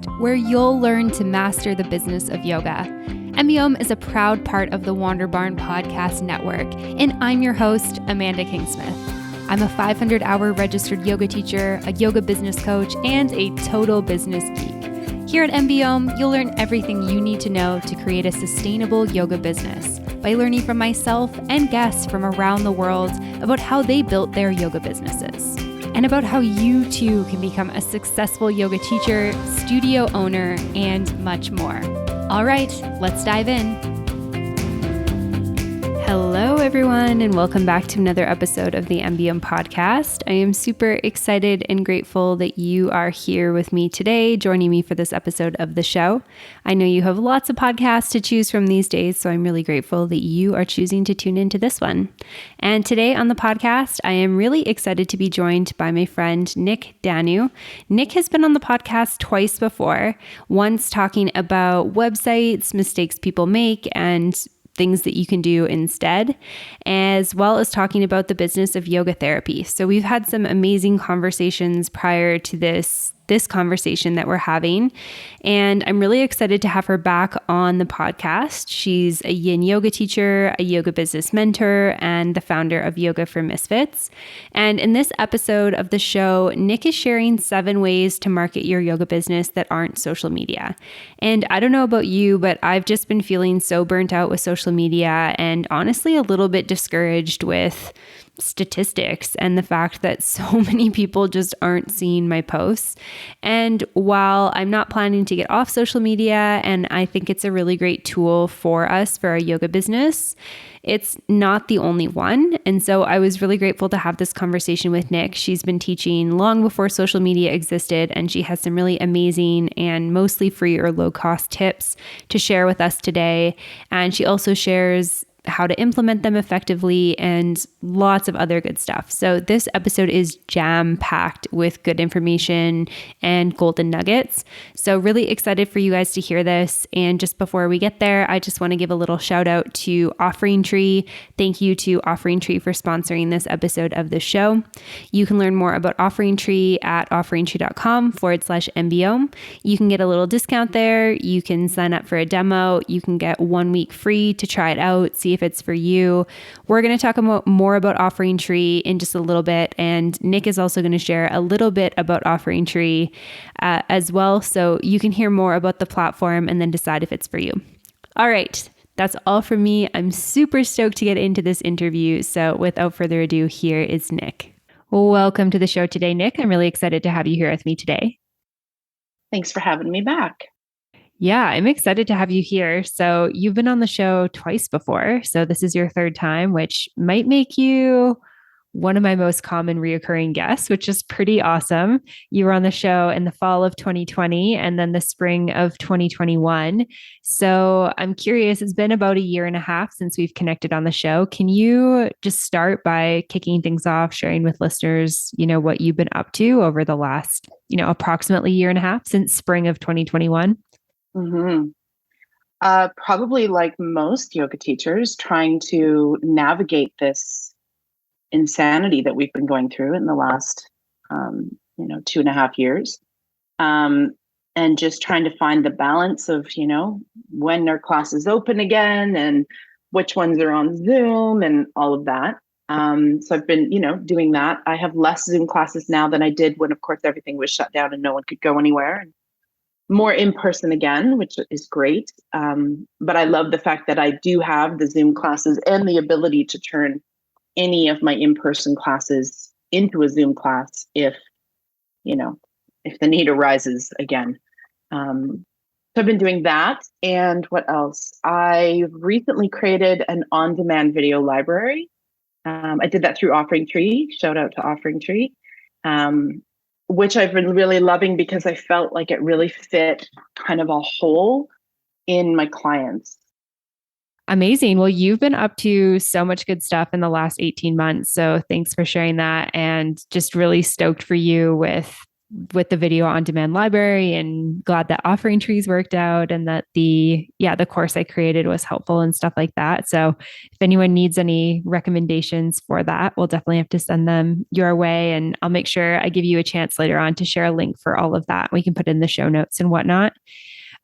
podcast, where you'll learn to master the business of yoga. MBOM is a proud part of the Wander Barn Podcast Network, and I'm your host, Amanda Kingsmith. I'm a 500-hour registered yoga teacher, a yoga business coach, and a total business geek. Here at MBOM, you'll learn everything you need to know to create a sustainable yoga business by learning from myself and guests from around the world about how they built their yoga businesses, and about how you too can become a successful yoga teacher, studio owner, and much more. All right, let's dive in. Hello, everyone, and welcome back to another episode of the MBM podcast. I am super excited and grateful that you are here with me today, joining me for this episode of the show. I know you have lots of podcasts to choose from these days, so I'm really grateful that you are choosing to tune into this one. And today on the podcast, I am really excited to be joined by my friend, Nyks Danu. Nyks has been on the podcast twice before, once talking about websites, mistakes people make, and things that you can do instead, as well as talking about the business of yoga therapy. So we've had some amazing conversations prior to this conversation that we're having, and I'm really excited to have her back on the podcast. She's a yin yoga teacher, a yoga business mentor, and the founder of Yoga for Misfits. And in this episode of the show, Nyks is sharing 7 ways to market your yoga business that aren't social media. And I don't know about you, but I've just been feeling so burnt out with social media and honestly a little bit discouraged with statistics and the fact that so many people just aren't seeing my posts. And while I'm not planning to get off social media, and I think it's a really great tool for us for our yoga business, it's not the only one. And so I was really grateful to have this conversation with Nyks. She's been teaching long before social media existed, and she has some really amazing and mostly free or low-cost tips to share with us today. And she also shares how to implement them effectively and lots of other good stuff. So this episode is jam-packed with good information and golden nuggets. So really excited for you guys to hear this. And just before we get there, I just want to give a little shout out to Offering Tree. Thank you to Offering Tree for sponsoring this episode of the show. You can learn more about Offering Tree at offeringtree.com/MBO. You can get a little discount there. You can sign up for a demo. You can get 1 week free to try it out, see if it's for you. We're going to talk more about Offering Tree in just a little bit, and Nyks is also going to share a little bit about Offering Tree as well, so you can hear more about the platform and then decide if it's for you. All right, that's all from me. I'm super stoked to get into this interview, so without further ado, here is Nyks. Welcome to the show today, Nyks. I'm really excited to have you here with me today. Thanks for having me back. Yeah, I'm excited to have you here. So you've been on the show twice before. So this is your third time, which might make you one of my most common reoccurring guests, which is pretty awesome. You were on the show in the fall of 2020 and then the spring of 2021. So I'm curious, it's been about 1.5 years since we've connected on the show. Can you just start by kicking things off, sharing with listeners, what you've been up to over the last, approximately 1.5 years since spring of 2021? Mm-hmm. Probably like most yoga teachers, trying to navigate this insanity that we've been going through in the last, 2.5 years. And just trying to find the balance of, when our classes open again and which ones are on Zoom and all of that. So I've been, doing that. I have less Zoom classes now than I did when, of course, everything was shut down and no one could go anywhere. More in person again, which is great. But I love the fact that I do have the Zoom classes and the ability to turn any of my in-person classes into a Zoom class if the need arises again. So I've been doing that. And what else? I recently created an on-demand video library. I did that through Offering Tree. Shout out to Offering Tree. Which I've been really loving because I felt like it really fit kind of a hole in my clients. Amazing. Well, you've been up to so much good stuff in the last 18 months. So thanks for sharing that, and just really stoked for you with with the video on demand library, and glad that offering trees worked out and that the course I created was helpful and stuff like that. So if anyone needs any recommendations for that, we'll definitely have to send them your way. And I'll make sure I give you a chance later on to share a link for all of that. We can put in the show notes and whatnot.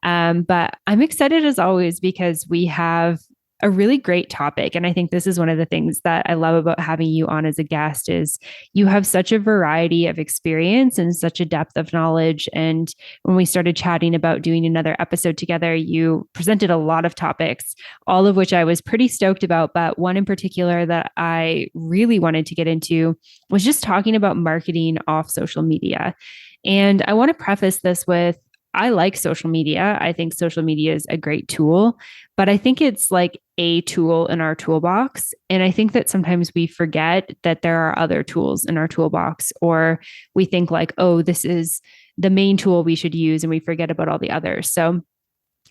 But I'm excited as always because we have a really great topic. And I think this is one of the things that I love about having you on as a guest is you have such a variety of experience and such a depth of knowledge. And when we started chatting about doing another episode together, you presented a lot of topics, all of which I was pretty stoked about. But one in particular that I really wanted to get into was just talking about marketing off social media. And I want to preface this with I like social media. I think social media is a great tool, but I think it's like a tool in our toolbox. And I think that sometimes we forget that there are other tools in our toolbox, or we think like, oh, this is the main tool we should use, and we forget about all the others. So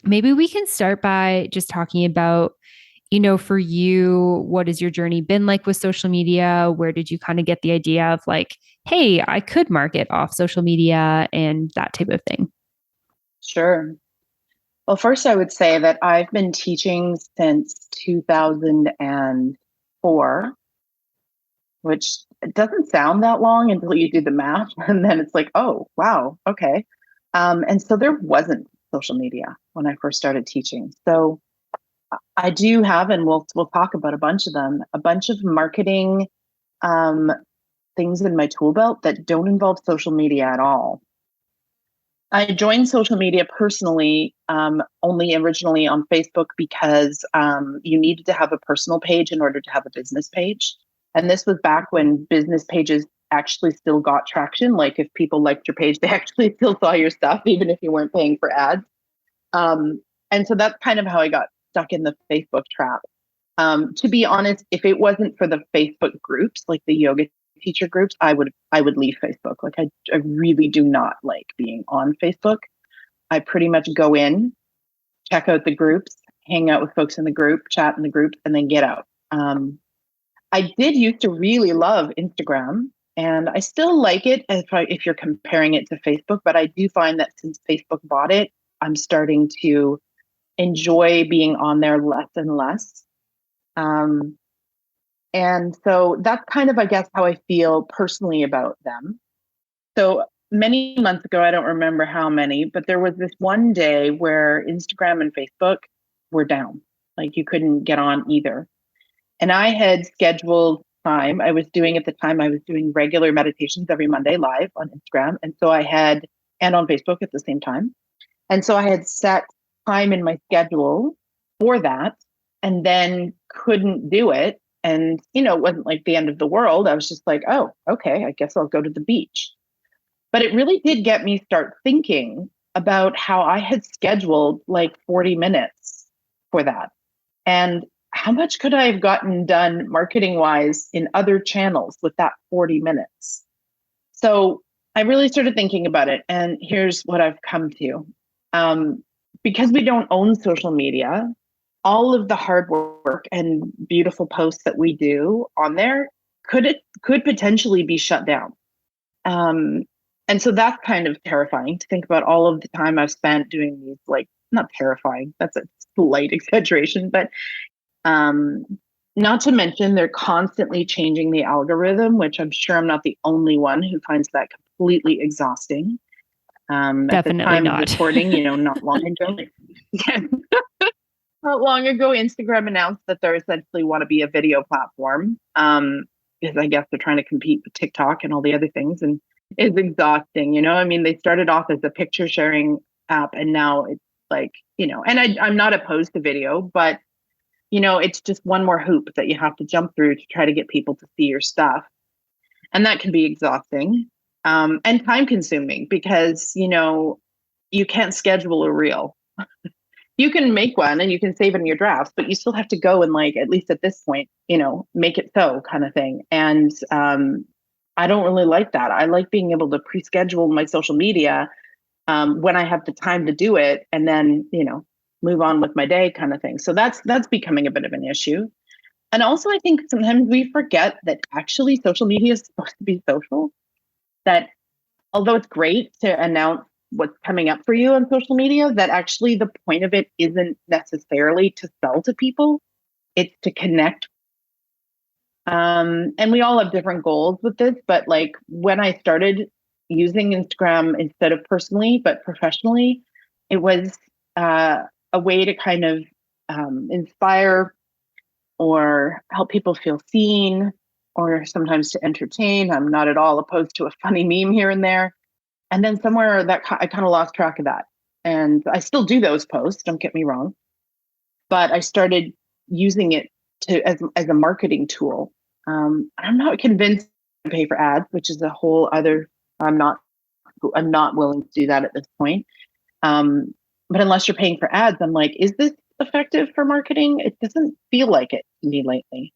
maybe we can start by just talking about, for you, what has your journey been like with social media? Where did you kind of get the idea of like, hey, I could market off social media and that type of thing? Sure. Well, first, I would say that I've been teaching since 2004, which doesn't sound that long until you do the math. And then it's like, oh, wow, okay. And so there wasn't social media when I first started teaching. So I do have, and we'll talk about a bunch of them, a bunch of marketing um, things in my tool belt that don't involve social media at all. I joined social media personally only originally on Facebook because you needed to have a personal page in order to have a business page. And this was back when business pages actually still got traction. Like if people liked your page, they actually still saw your stuff, even if you weren't paying for ads. And so that's kind of how I got stuck in the Facebook trap. To be honest, if it wasn't for the Facebook groups, like the yoga teacher groups, I would leave Facebook. Like I really do not like being on Facebook. I pretty much go in, check out the groups, hang out with folks in the group, chat in the group, and then get out. I did used to really love Instagram, and I still like it if you're comparing it to Facebook. But I do find that since Facebook bought it, I'm starting to enjoy being on there less and less. And so that's kind of, I guess, how I feel personally about them. So many months ago, I don't remember how many, but there was this one day where Instagram and Facebook were down. Like you couldn't get on either. And I had scheduled time. I was doing regular meditations every Monday live on Instagram. And on Facebook at the same time. And so I had set time in my schedule for that and then couldn't do it. And, it wasn't like the end of the world. I was just like, oh, okay, I guess I'll go to the beach. But it really did get me start thinking about how I had scheduled like 40 minutes for that. And how much could I have gotten done marketing wise in other channels with that 40 minutes? So I really started thinking about it. And here's what I've come to. Because we don't own social media, all of the hard work and beautiful posts that we do on there could potentially be shut down. And so that's kind of terrifying to think about all of the time I've spent doing these, like, not terrifying, that's a slight exaggeration, but not to mention they're constantly changing the algorithm, which I'm sure I'm not the only one who finds that completely exhausting. At the time of recording, not long ago. Not long ago, Instagram announced that they essentially want to be a video platform, because I guess they're trying to compete with TikTok and all the other things, and it's exhausting. I mean, they started off as a picture sharing app, and now it's like, and I'm not opposed to video, but it's just one more hoop that you have to jump through to try to get people to see your stuff, and that can be exhausting, and time consuming because you can't schedule a reel. You can make one and you can save it in your drafts, but you still have to go and, like, at least at this point, make it so kind of thing. And I don't really like that. I like being able to pre-schedule my social media when I have the time to do it, and then, move on with my day kind of thing. So that's becoming a bit of an issue. And also, I think sometimes we forget that actually social media is supposed to be social, that although it's great to announce what's coming up for you on social media, that actually the point of it isn't necessarily to sell to people, it's to connect. And we all have different goals with this, but like when I started using Instagram instead of personally, but professionally, it was a way to kind of inspire or help people feel seen, or sometimes to entertain. I'm not at all opposed to a funny meme here and there. And then somewhere that I kind of lost track of that. And I still do those posts, don't get me wrong, but I started using it to as a marketing tool. I'm not convinced to pay for ads, which is a whole other. I'm not I'm not willing to do that at this point. Um, but unless you're paying for ads, I'm like, is this effective for marketing? It doesn't feel like it to me lately.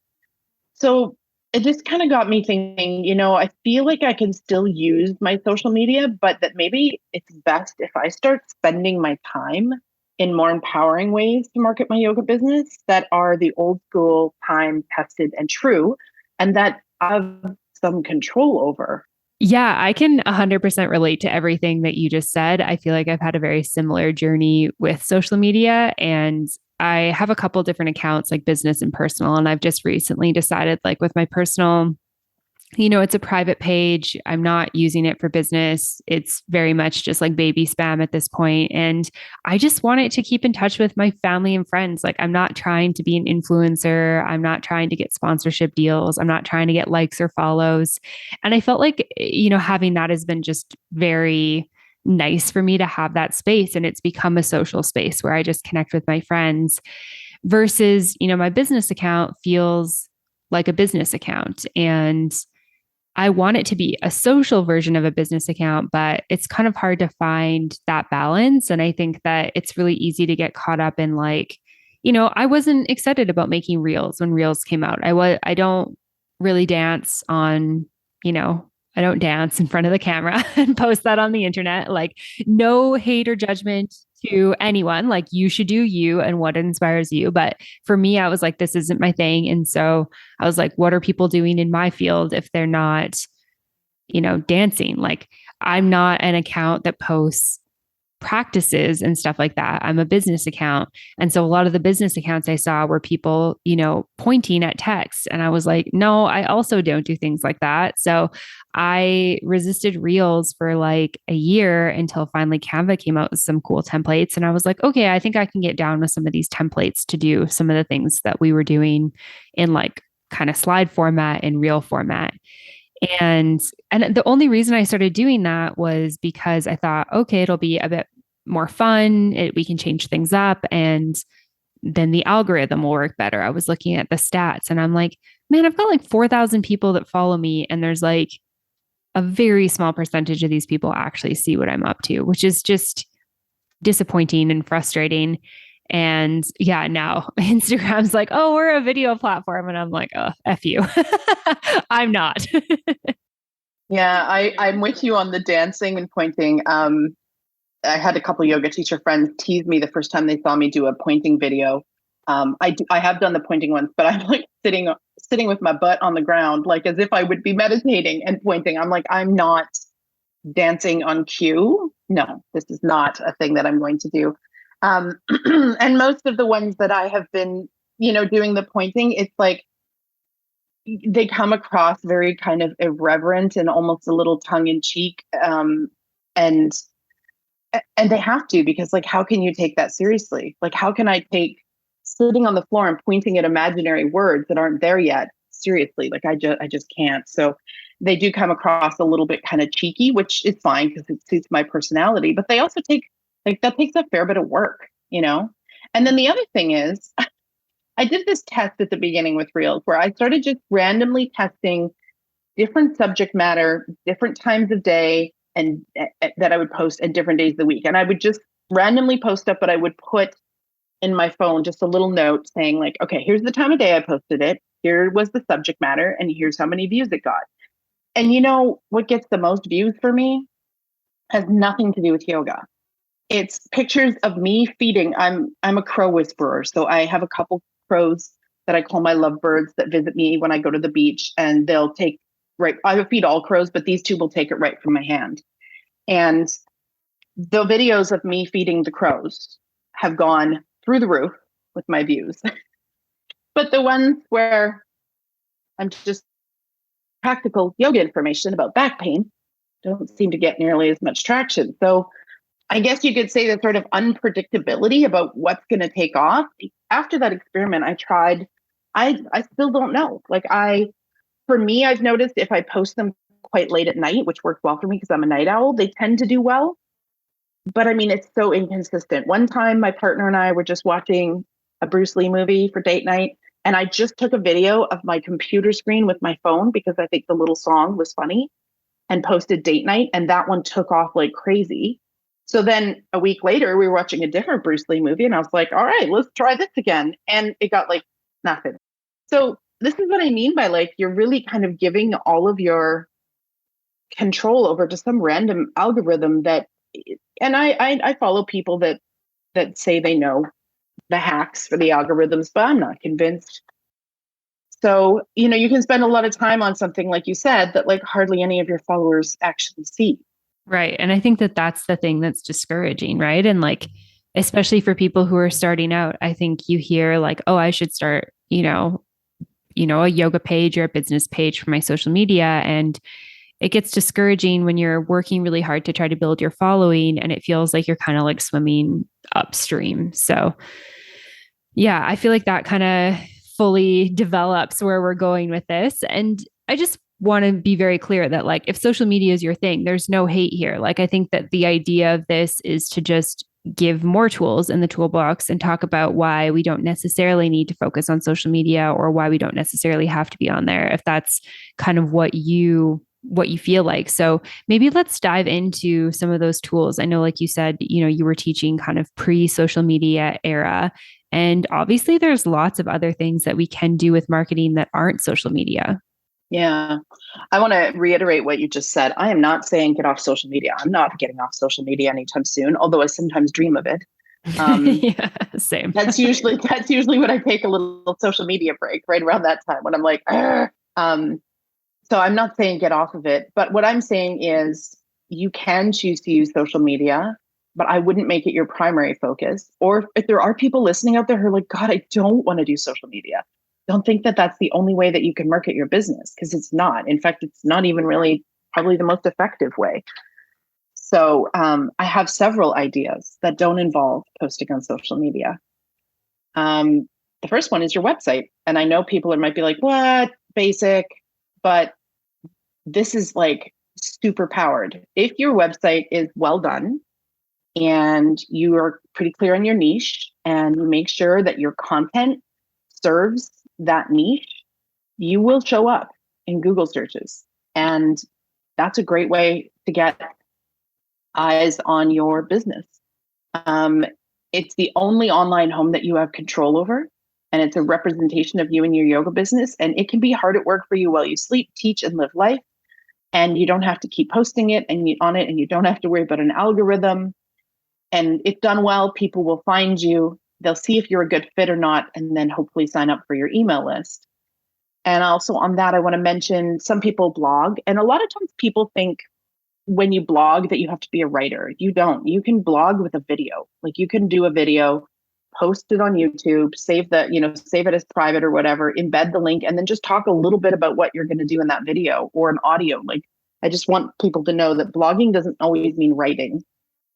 So it just kind of got me thinking, I feel like I can still use my social media, but that maybe it's best if I start spending my time in more empowering ways to market my yoga business that are the old school, time tested and true, and that I have some control over. Yeah, I can 100% relate to everything that you just said. I feel like I've had a very similar journey with social media, and I have a couple different accounts, like business and personal. And I've just recently decided, like with my personal, it's a private page. I'm not using it for business. It's very much just like baby spam at this point. And I just want it to keep in touch with my family and friends. Like, I'm not trying to be an influencer. I'm not trying to get sponsorship deals. I'm not trying to get likes or follows. And I felt like, having that has been just very nice for me to have that space. And it's become a social space where I just connect with my friends versus, my business account feels like a business account. And I want it to be a social version of a business account, but it's kind of hard to find that balance. And I think that it's really easy to get caught up in like, I wasn't excited about making reels when reels came out. I don't really dance on, you know, I don't dance in front of the camera and post that on the internet. Like, no hate or judgment to anyone. Like, you should do you and what inspires you. But for me, I was like, this isn't my thing. And so I was like, what are people doing in my field if they're not, dancing? Like, I'm not an account that posts practices and stuff like that. I'm a business account. And so a lot of the business accounts I saw were people, pointing at text. And I was like, no, I also don't do things like that. So I resisted reels for like a year until finally Canva came out with some cool templates. And I was like, okay, I think I can get down with some of these templates to do some of the things that we were doing in like kind of slide format and reel format. And the only reason I started doing that was because I thought, okay, it'll be a bit more fun. We can change things up, and then the algorithm will work better. I was looking at the stats, and I'm like, man, I've got like 4,000 people that follow me, and there's like a very small percentage of these people actually see what I'm up to, which is just disappointing and frustrating. And yeah, now Instagram's like, oh, we're a video platform. And I'm like, oh, F you. I'm not. Yeah, I'm with you on the dancing and pointing. I had a couple yoga teacher friends tease me the first time they saw me do a pointing video. I have done the pointing ones, but I'm like sitting with my butt on the ground, like as if I would be meditating and pointing. I'm like, I'm not dancing on cue. No, this is not a thing that I'm going to do. And most of the ones that I have been, doing the pointing, it's like they come across very kind of irreverent and almost a little tongue in cheek. And they have to, because like, how can you take that seriously? Like, how can I take sitting on the floor and pointing at imaginary words that aren't there yet seriously? Like, I just can't. So they do come across a little bit kind of cheeky, which is fine because it suits my personality, but they also take, like, that takes a fair bit of work. And then the other thing is, I did this test at the beginning with Reels where I started just randomly testing different subject matter, different times of day, and that I would post at different days of the week. And I would just randomly post stuff, but I would put in my phone just a little note saying like, okay, here's the time of day I posted it. Here was the subject matter, and here's how many views it got. And what gets the most views for me has nothing to do with yoga. It's pictures of me feeding. I'm a crow whisperer, so I have a couple crows that I call my lovebirds that visit me when I go to the beach, and they'll take right. I feed all crows, but these two will take it right from my hand. And the videos of me feeding the crows have gone through the roof with my views. But the ones where I'm just practical yoga information about back pain don't seem to get nearly as much traction. So I guess you could say that sort of unpredictability about what's going to take off. After that experiment, I still don't know. For me, I've noticed if I post them quite late at night, which works well for me because I'm a night owl, they tend to do well. But I mean, it's so inconsistent. One time, my partner and I were just watching a Bruce Lee movie for date night. And I just took a video of my computer screen with my phone because I think the little song was funny and posted date night. And that one took off like crazy. So then a week later, we were watching a different Bruce Lee movie. And I was like, all right, let's try this again. And it got like nothing. So this is what I mean by like, you're really kind of giving all of your control over to some random algorithm that, and I follow people that say they know the hacks for the algorithms, but I'm not convinced. So, you can spend a lot of time on something, like you said, that like hardly any of your followers actually see. Right. And I think that that's the thing that's discouraging, right? And like, especially for people who are starting out, I think you hear like, oh, I should start, a yoga page or a business page for my social media. And it gets discouraging when you're working really hard to try to build your following and it feels like you're kind of like swimming upstream. So yeah, I feel like that kind of fully develops where we're going with this. And I just want to be very clear that like if social media is your thing, there's no hate here. Like I think that the idea of this is to just give more tools in the toolbox and talk about why we don't necessarily need to focus on social media or why we don't necessarily have to be on there if that's kind of what you feel like. So maybe let's dive into some of those tools. I know, like you said, you were teaching kind of pre-social media era. And obviously there's lots of other things that we can do with marketing that aren't social media. Yeah. I want to reiterate what you just said. I am not saying get off social media. I'm not getting off social media anytime soon, although I sometimes dream of it. Yeah, same. That's usually when I take a little social media break right around that time when I'm like, so I'm not saying get off of it, but what I'm saying is you can choose to use social media, but I wouldn't make it your primary focus. Or if there are people listening out there who are like, God, I don't want to do social media. Don't think that that's the only way that you can market your business because it's not. In fact, it's not even really probably the most effective way. So I have several ideas that don't involve posting on social media. The first one is your website. And I know people might be like, what? Basic. But this is like super powered. If your website is well done and you are pretty clear on your niche and you make sure that your content serves that niche, you will show up in Google searches. And that's a great way to get eyes on your business. It's the only online home that you have control over. And it's a representation of you and your yoga business. And it can be hard at work for you while you sleep, teach, and live life. And you don't have to keep posting it and you don't have to worry about an algorithm. And if done well, people will find you. They'll see if you're a good fit or not, and then hopefully sign up for your email list. And also on that, I want to mention some people blog. And a lot of times people think when you blog that you have to be a writer. You don't. You can blog with a video. Like you can do a video, post it on YouTube, save it as private or whatever, embed the link, and then just talk a little bit about what you're going to do in that video or an audio. Like I just want people to know that blogging doesn't always mean writing.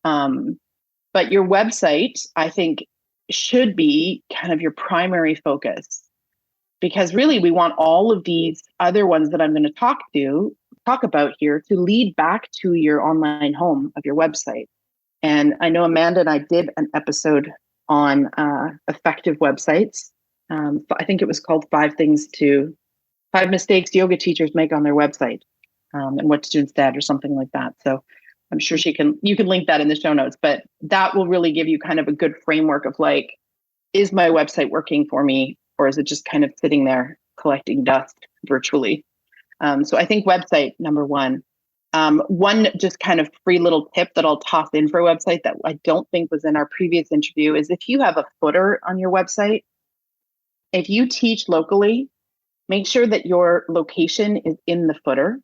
But your website, I think, should be kind of your primary focus because really we want all of these other ones that I'm going to talk about here to lead back to your online home of your website. And I know Amanda and I did an episode on effective websites. I think it was called 5 mistakes yoga teachers make on their website and what to do instead or something like that. So I'm sure you can link that in the show notes, but that will really give you kind of a good framework of like, is my website working for me or is it just kind of sitting there collecting dust virtually? So I think website, number one. One just kind of free little tip that I'll toss in for a website that I don't think was in our previous interview is if you have a footer on your website, if you teach locally, make sure that your location is in the footer.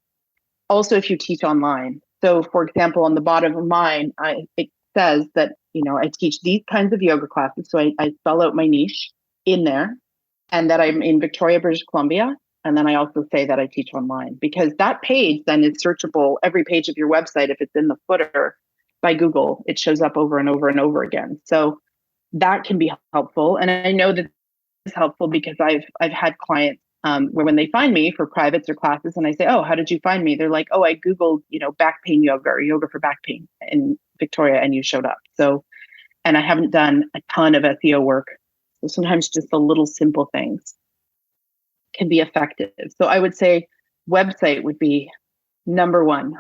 Also, if you teach online, So, for example, on the bottom of mine, it says that, I teach these kinds of yoga classes. So I spell out my niche in there, and that I'm in Victoria, British Columbia. And then I also say that I teach online, because that page then is searchable. Every page of your website, if it's in the footer by Google, it shows up over and over and over again. So that can be helpful. And I know that it's helpful because I've had clients where when they find me for privates or classes and I say, "Oh, how did you find me?" They're like, "Oh, I Googled, back pain yoga or yoga for back pain in Victoria, and you showed up." So, and I haven't done a ton of SEO work. So sometimes just the little simple things can be effective. So I would say website would be number one.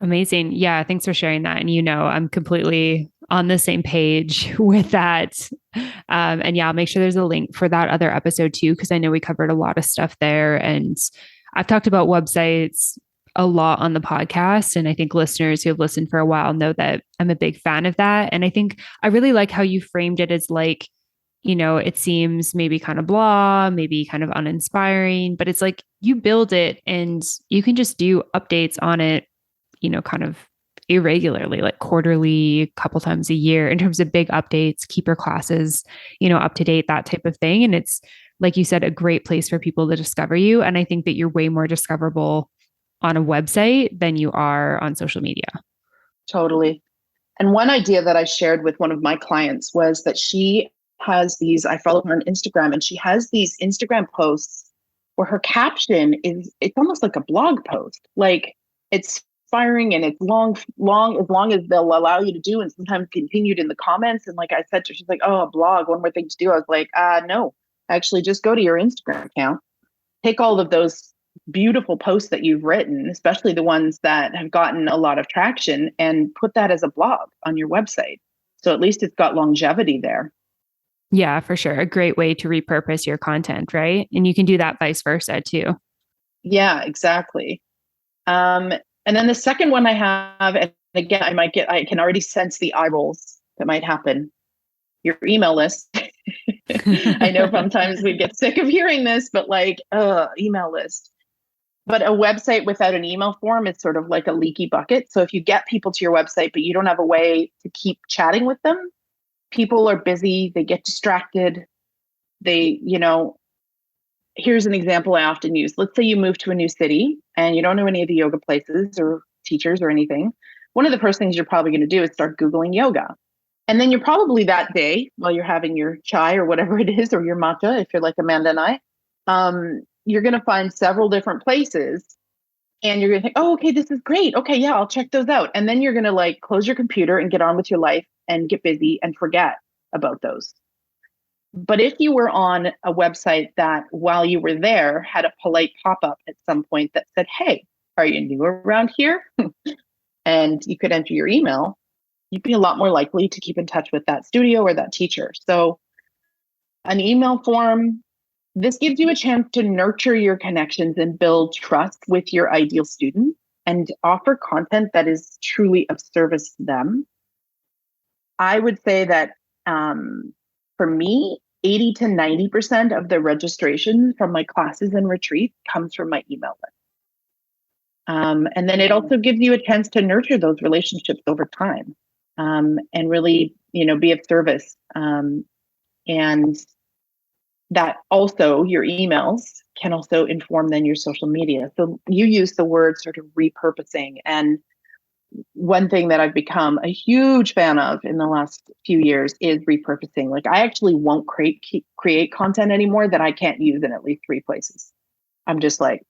Amazing. Yeah, thanks for sharing that. And I'm completely on the same page with that. And yeah, I'll make sure there's a link for that other episode too, because I know we covered a lot of stuff there. And I've talked about websites a lot on the podcast. And I think listeners who have listened for a while know that I'm a big fan of that. And I think I really like how you framed it as like, it seems maybe kind of blah, maybe kind of uninspiring, but it's like you build it and you can just do updates on it, kind of irregularly, like quarterly, a couple times a year in terms of big updates, keep your classes, up to date, that type of thing. And it's, like you said, a great place for people to discover you. And I think that you're way more discoverable on a website than you are on social media. Totally. And one idea that I shared with one of my clients was that she has these, I follow her on Instagram, and she has these Instagram posts where her caption it's almost like a blog post. Like, it's inspiring and it's long, as long as they'll allow you to do, and sometimes continued in the comments. And like I said to her, she's like, "Oh, a blog, one more thing to do." I was like, no, actually just go to your Instagram account, take all of those beautiful posts that you've written, especially the ones that have gotten a lot of traction, and put that as a blog on your website. So at least it's got longevity there. Yeah, for sure. A great way to repurpose your content, right? And you can do that vice versa too. Yeah, exactly. And then the second one I have, and again, I can already sense the eye rolls that might happen. Your email list. I know sometimes we get sick of hearing this, but like, email list. But a website without an email form is sort of like a leaky bucket. So if you get people to your website, but you don't have a way to keep chatting with them, people are busy, they get distracted. They, here's an example I often use. Let's say you move to a new city and you don't know any of the yoga places or teachers or anything. One of the first things you're probably going to do is start Googling yoga. And then you're probably that day, while you're having your chai or whatever it is, or your matcha, if you're like Amanda and I, you're going to find several different places, and you're going to think, "Oh, okay, this is great. Okay, yeah, I'll check those out." And then you're going to like close your computer and get on with your life and get busy and forget about those. But if you were on a website that while you were there had a polite pop-up at some point that said, "Hey, are you new around here?" and you could enter your email, you'd be a lot more likely to keep in touch with that studio or that teacher. So an email form, this gives you a chance to nurture your connections and build trust with your ideal student and offer content that is truly of service to them. I would say that for me, 80 to 90% of the registration from my classes and retreats comes from my email list. And then it also gives you a chance to nurture those relationships over time, and really, be of service. And that also your emails can also inform then your social media. So you use the word sort of repurposing. And one thing that I've become a huge fan of in the last few years is repurposing. Like, I actually won't create content anymore that I can't use in at least 3 places. I'm just like,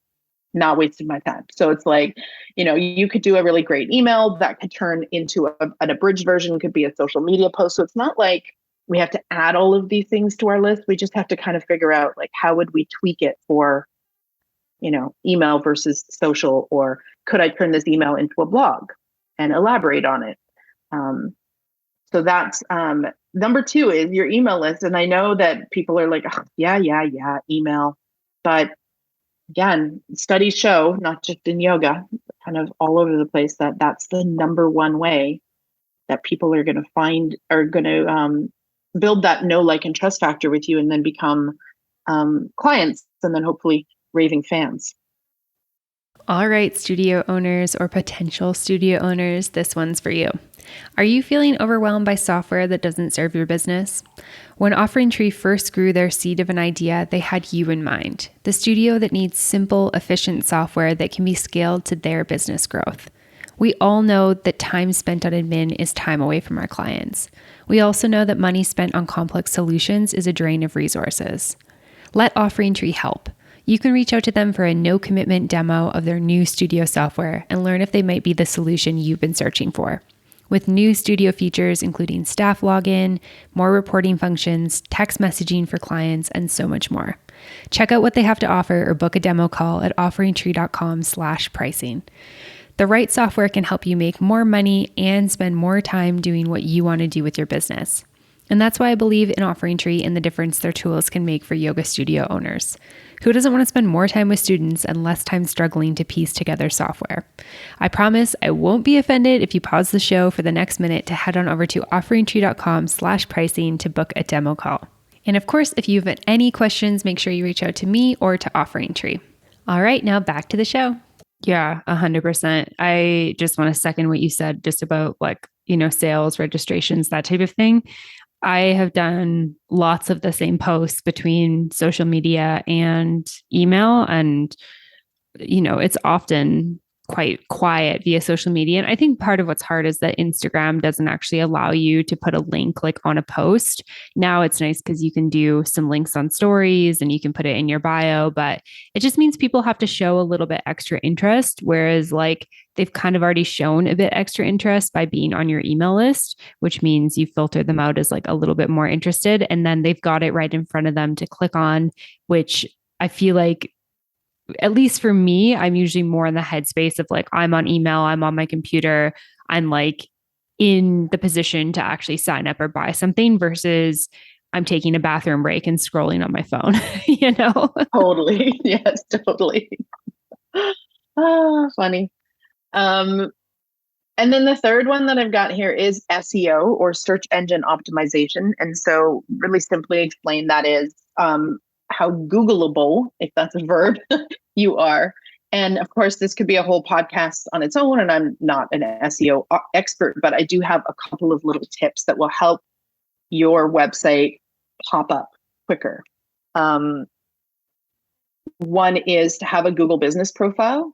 not wasting my time. So it's like, you could do a really great email that could turn into an abridged version, could be a social media post. So it's not like we have to add all of these things to our list. We just have to kind of figure out, like, how would we tweak it for, email versus social, or could I turn this email into a blog and elaborate on it? So that's number 2 is your email list. And I know that people are like, "Oh, yeah, email." But again, studies show, not just in yoga, kind of all over the place, that that's the number one way that people are going to build that know, like, and trust factor with you, and then become clients, and then hopefully raving fans. All right, studio owners or potential studio owners, this one's for you. Are you feeling overwhelmed by software that doesn't serve your business? When Offering Tree first grew their seed of an idea, they had you in mind, the studio that needs simple, efficient software that can be scaled to their business growth. We all know that time spent on admin is time away from our clients. We also know that money spent on complex solutions is a drain of resources. Let Offering Tree help. You can reach out to them for a no-commitment demo of their new studio software and learn if they might be the solution you've been searching for. With new studio features including staff login, more reporting functions, text messaging for clients, and so much more. Check out what they have to offer or book a demo call at offeringtree.com/pricing. The right software can help you make more money and spend more time doing what you want to do with your business. And that's why I believe in Offering Tree and the difference their tools can make for yoga studio owners. Who doesn't want to spend more time with students and less time struggling to piece together software? I promise I won't be offended if you pause the show for the next minute to head on over to offeringtree.com/pricing to book a demo call. And of course, if you have any questions, make sure you reach out to me or to Offering Tree. All right, now back to the show. Yeah, 100%. I just want to second what you said just about sales, registrations, that type of thing. I have done lots of the same posts between social media and email, and it's often quite quiet via social media. And I think part of what's hard is that Instagram doesn't actually allow you to put a link on a post. Now it's nice because you can do some links on stories and you can put it in your bio, but it just means people have to show a little bit extra interest. Whereas they've kind of already shown a bit extra interest by being on your email list, which means you filter them out as a little bit more interested. And then they've got it right in front of them to click on, which I feel like, at least for me, I'm usually more in the headspace of I'm on email, I'm on my computer, I'm in the position to actually sign up or buy something versus I'm taking a bathroom break and scrolling on my phone, Totally. Yes, totally. Funny. And then the third one that I've got here is SEO or search engine optimization. And so really simply explain that is how Googleable, if that's a verb, you are. And of course, this could be a whole podcast on its own, and I'm not an SEO expert, but I do have a couple of little tips that will help your website pop up quicker. One is to have a Google business profile.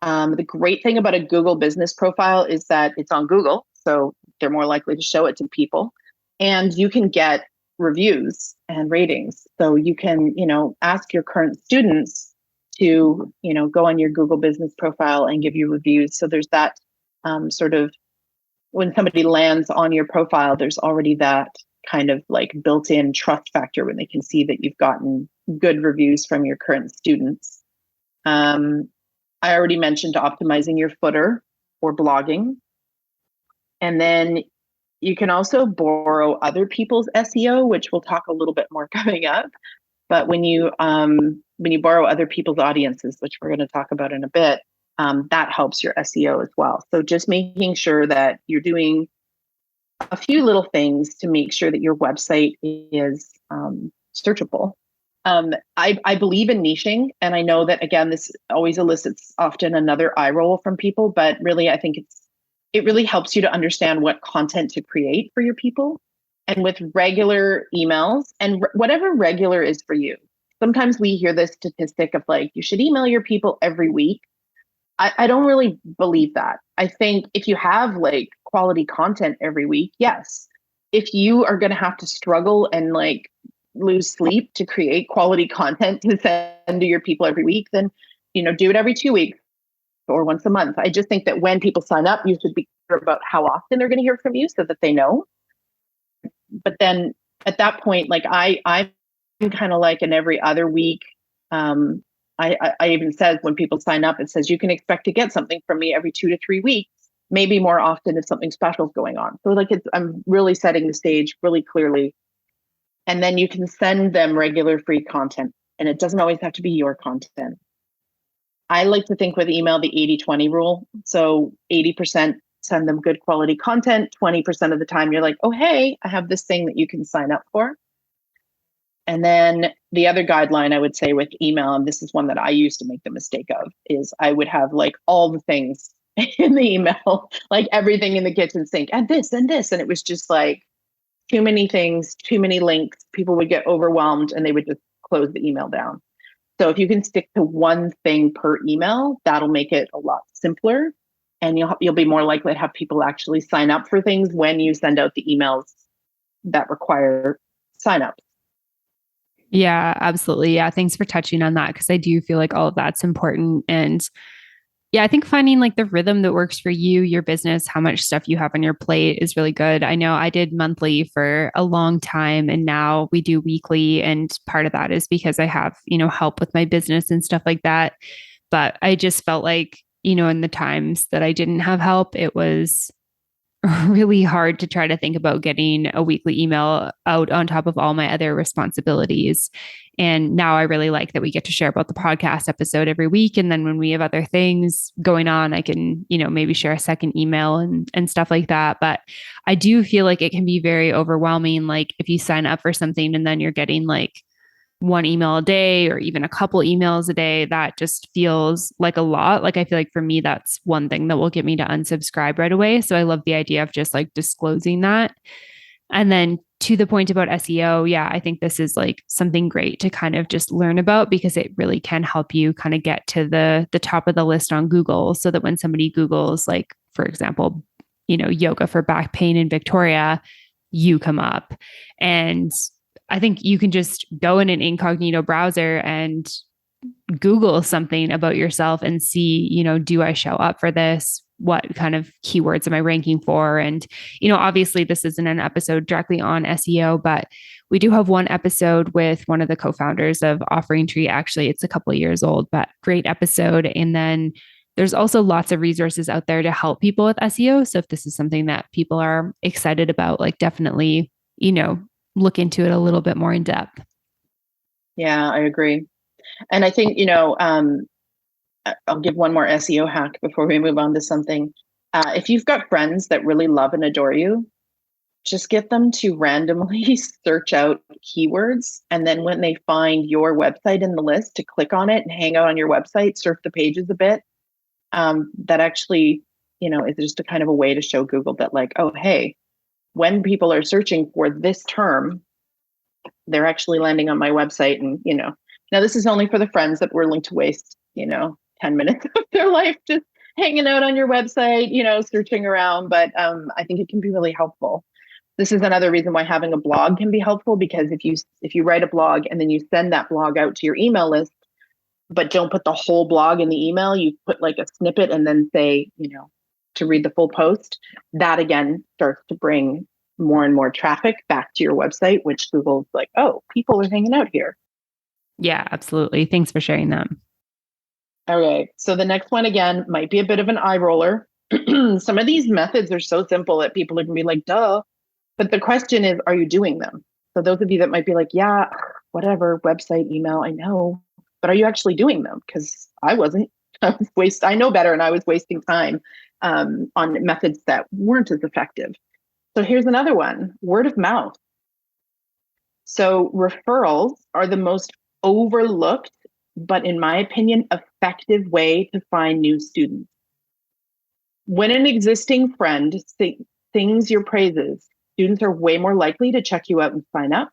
The great thing about a Google business profile is that it's on Google, so they're more likely to show it to people, and you can get reviews and ratings. So you can, ask your current students to, go on your Google business profile and give you reviews. So there's that sort of, when somebody lands on your profile, there's already that kind of built-in trust factor when they can see that you've gotten good reviews from your current students. I already mentioned optimizing your footer or blogging. And then you can also borrow other people's SEO, which we'll talk a little bit more coming up. But when you borrow other people's audiences, which we're going to talk about in a bit, that helps your SEO as well. So just making sure that you're doing a few little things to make sure that your website is searchable. I believe in niching, and I know that, again, this always elicits often another eye roll from people, but really I think it really helps you to understand what content to create for your people. And with regular emails and whatever regular is for you. Sometimes we hear this statistic of you should email your people every week. I don't really believe that. I think if you have quality content every week, yes. If you are going to have to struggle and lose sleep to create quality content to send to your people every week, then, do it every 2 weeks or once a month. I just think that when people sign up, you should be clear about how often they're going to hear from you so that they know. But then at that point, I'm kind of an every other week. I even said when people sign up, it says you can expect to get something from me every 2 to 3 weeks, maybe more often if something special is going on. So I'm really setting the stage really clearly. And then you can send them regular free content, and it doesn't always have to be your content. I like to think with email, the 80-20 rule. So 80% send them good quality content. 20% of the time you're oh, hey, I have this thing that you can sign up for. And then the other guideline I would say with email, and this is one that I used to make the mistake of, is I would have like all the things in the email, like everything in the kitchen sink and this and this. And it was just like too many things, too many links. People would get overwhelmed and they would just close the email down. So if you can stick to one thing per email, that'll make it a lot simpler. And you'll be more likely to have people actually sign up for things when you send out the emails that require signups. Yeah, absolutely. Yeah. Thanks for touching on that because I do feel like all of that's important. And yeah, I think finding like the rhythm that works for you, your business, how much stuff you have on your plate is really good. I know I did monthly for a long time and now we do weekly. And part of that is because I have, help with my business and stuff like that. But I just felt like, in the times that I didn't have help, it was really hard to try to think about getting a weekly email out on top of all my other responsibilities. And now I really like that we get to share about the podcast episode every week. And then when we have other things going on, I can, maybe share a second email and stuff like that. But I do feel like it can be very overwhelming. Like if you sign up for something and then you're getting like one email a day or even a couple emails a day, that just feels like a lot. Like I feel like for me, that's one thing that will get me to unsubscribe right away. So I love the idea of just like disclosing that. And then to the point about SEO, yeah, I think this is like something great to kind of just learn about because it really can help you kind of get to the top of the list on Google so that when somebody Googles, like, for example, yoga for back pain in Victoria, you come up. And I think you can just go in an incognito browser and Google something about yourself and see, do I show up for this? What kind of keywords am I ranking for? And, obviously this isn't an episode directly on SEO, but we do have one episode with one of the co-founders of Offering Tree. Actually, it's a couple of years old, but great episode. And then there's also lots of resources out there to help people with SEO. So if this is something that people are excited about, like definitely, look into it a little bit more in depth. Yeah, I agree. And I think, I'll give one more SEO hack before we move on to something. If you've got friends that really love and adore you, just get them to randomly search out keywords. And then when they find your website in the list, to click on it and hang out on your website, surf the pages a bit. That actually, is just a kind of a way to show Google that like, oh, hey, when people are searching for this term, they're actually landing on my website. And, now this is only for the friends that were willing to waste, 10 minutes of their life just hanging out on your website, searching around. But I think it can be really helpful. This is another reason why having a blog can be helpful, because if you write a blog and then you send that blog out to your email list, but don't put the whole blog in the email, you put like a snippet and then say, to read the full post, that again starts to bring more and more traffic back to your website, which Google's like, oh, people are hanging out here. Yeah, absolutely. Thanks for sharing that. Okay. So the next one, again, might be a bit of an eye roller. Some of these methods are so simple that people are going to be like, duh. But the question is, are you doing them? So those of you that might be like, yeah, whatever, website, email, I know, but are you actually doing them? Because I wasn't. I know better, and I was wasting time on methods that weren't as effective. So here's another one: word of mouth. So referrals are the most overlooked, but in my opinion, effective way to find new students. When an existing friend sings your praises, students are way more likely to check you out and sign up.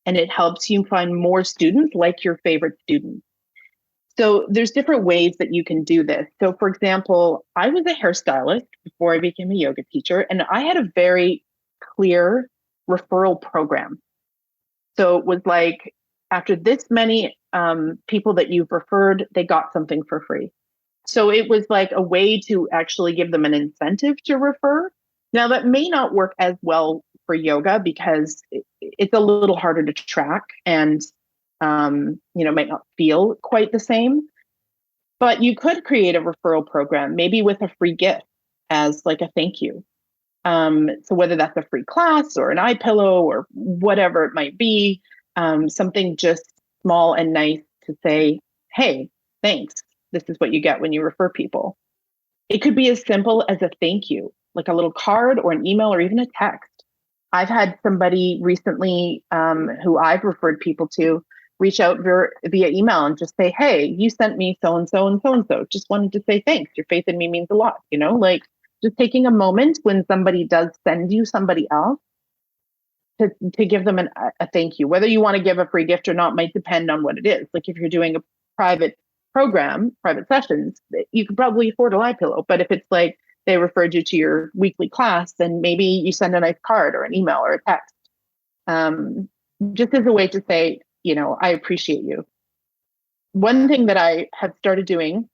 And it helps you find more students like your favorite student. So there's different ways that you can do this. So for example, I was a hairstylist before I became a yoga teacher, and I had a very clear referral program. So it was like, after this many people that you've referred, they got something for free. So it was like a way to actually give them an incentive to refer. Now that may not work as well for yoga because it's a little harder to track and might not feel quite the same. But you could create a referral program, maybe with a free gift as like a thank you. So whether that's a free class or an eye pillow or whatever it might be, something just small and nice to say, hey, thanks. This is what you get when you refer people. It could be as simple as a thank you, like a little card or an email or even a text. I've had somebody recently who I've referred people to reach out via email and just say, "Hey, you sent me so and so and so and so. Just wanted to say thanks. Your faith in me means a lot." Like just taking a moment when somebody does send you somebody else to give them a thank you. Whether you want to give a free gift or not might depend on what it is. Like if you're doing a private program, private sessions, you could probably afford a live pillow. But if it's like they referred you to your weekly class, then maybe you send a nice card or an email or a text, just as a way to say, I appreciate you. One thing that I have started doing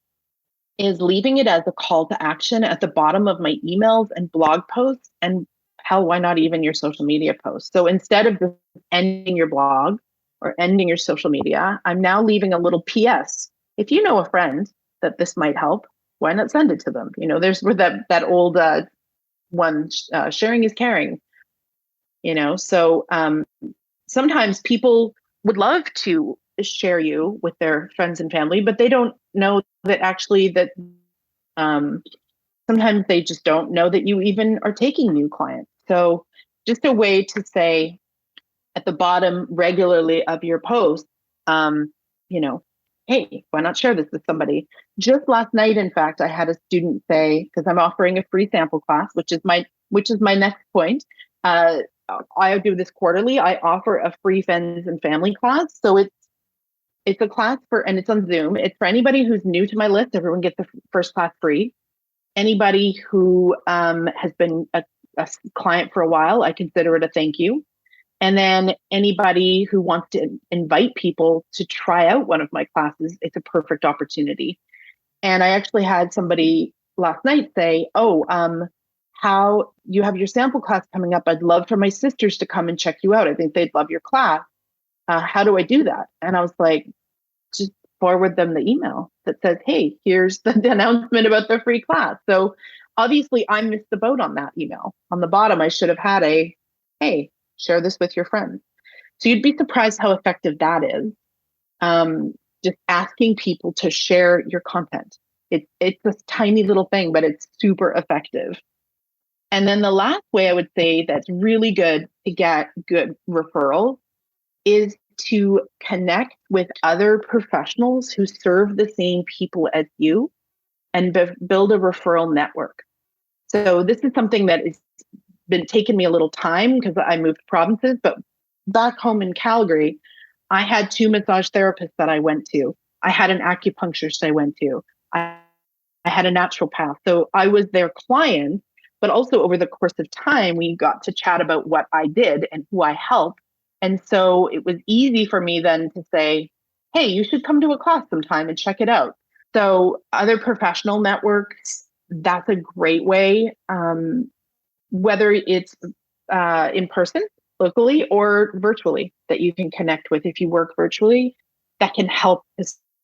is leaving it as a call to action at the bottom of my emails and blog posts, and hell, why not even your social media posts? So instead of just ending your blog or ending your social media, I'm now leaving a little PS. If you know a friend that this might help, why not send it to them? There's where that old one, sharing is caring. So sometimes people would love to share you with their friends and family, but they don't know that actually that sometimes they just don't know that you even are taking new clients. So just a way to say at the bottom regularly of your post, you know, hey, why not share this with somebody? Just last night, in fact, I had a student say, because I'm offering a free sample class, which is my next point. I do this quarterly. I offer a free friends and family class. So it's a class and it's on Zoom. It's for anybody who's new to my list. Everyone gets the first class free. Anybody who has been a client for a while, I consider it a thank you. And then anybody who wants to invite people to try out one of my classes, it's a perfect opportunity. And I actually had somebody last night say, "Oh, how you have your sample class coming up? I'd love for my sisters to come and check you out. I think they'd love your class. How do I do that?" And I was like, just forward them the email that says, "Hey, here's the announcement about the free class." So obviously I missed the boat on that email. On the bottom, I should have had hey, share this with your friends. So you'd be surprised how effective that is. Just asking people to share your content. It's this tiny little thing, but it's super effective. And then the last way I would say that's really good to get good referrals is to connect with other professionals who serve the same people as you and build a referral network. So this is something that has been taking me a little time because I moved provinces, but back home in Calgary, I had 2 massage therapists that I went to. I had an acupuncturist I went to. I had a naturopath. So I was their client, but also over the course of time, we got to chat about what I did and who I helped. And so it was easy for me then to say, "Hey, you should come to a class sometime and check it out." So other professional networks, that's a great way, whether it's in person, locally, or virtually, that you can connect with if you work virtually, that can help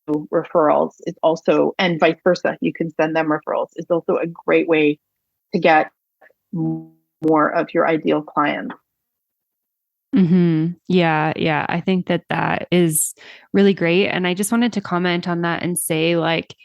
referrals. Is also, and vice versa, you can send them referrals. It's also a great way to get more of your ideal clients. Yeah, yeah. I think that is really great. And I just wanted to comment on that and say, like,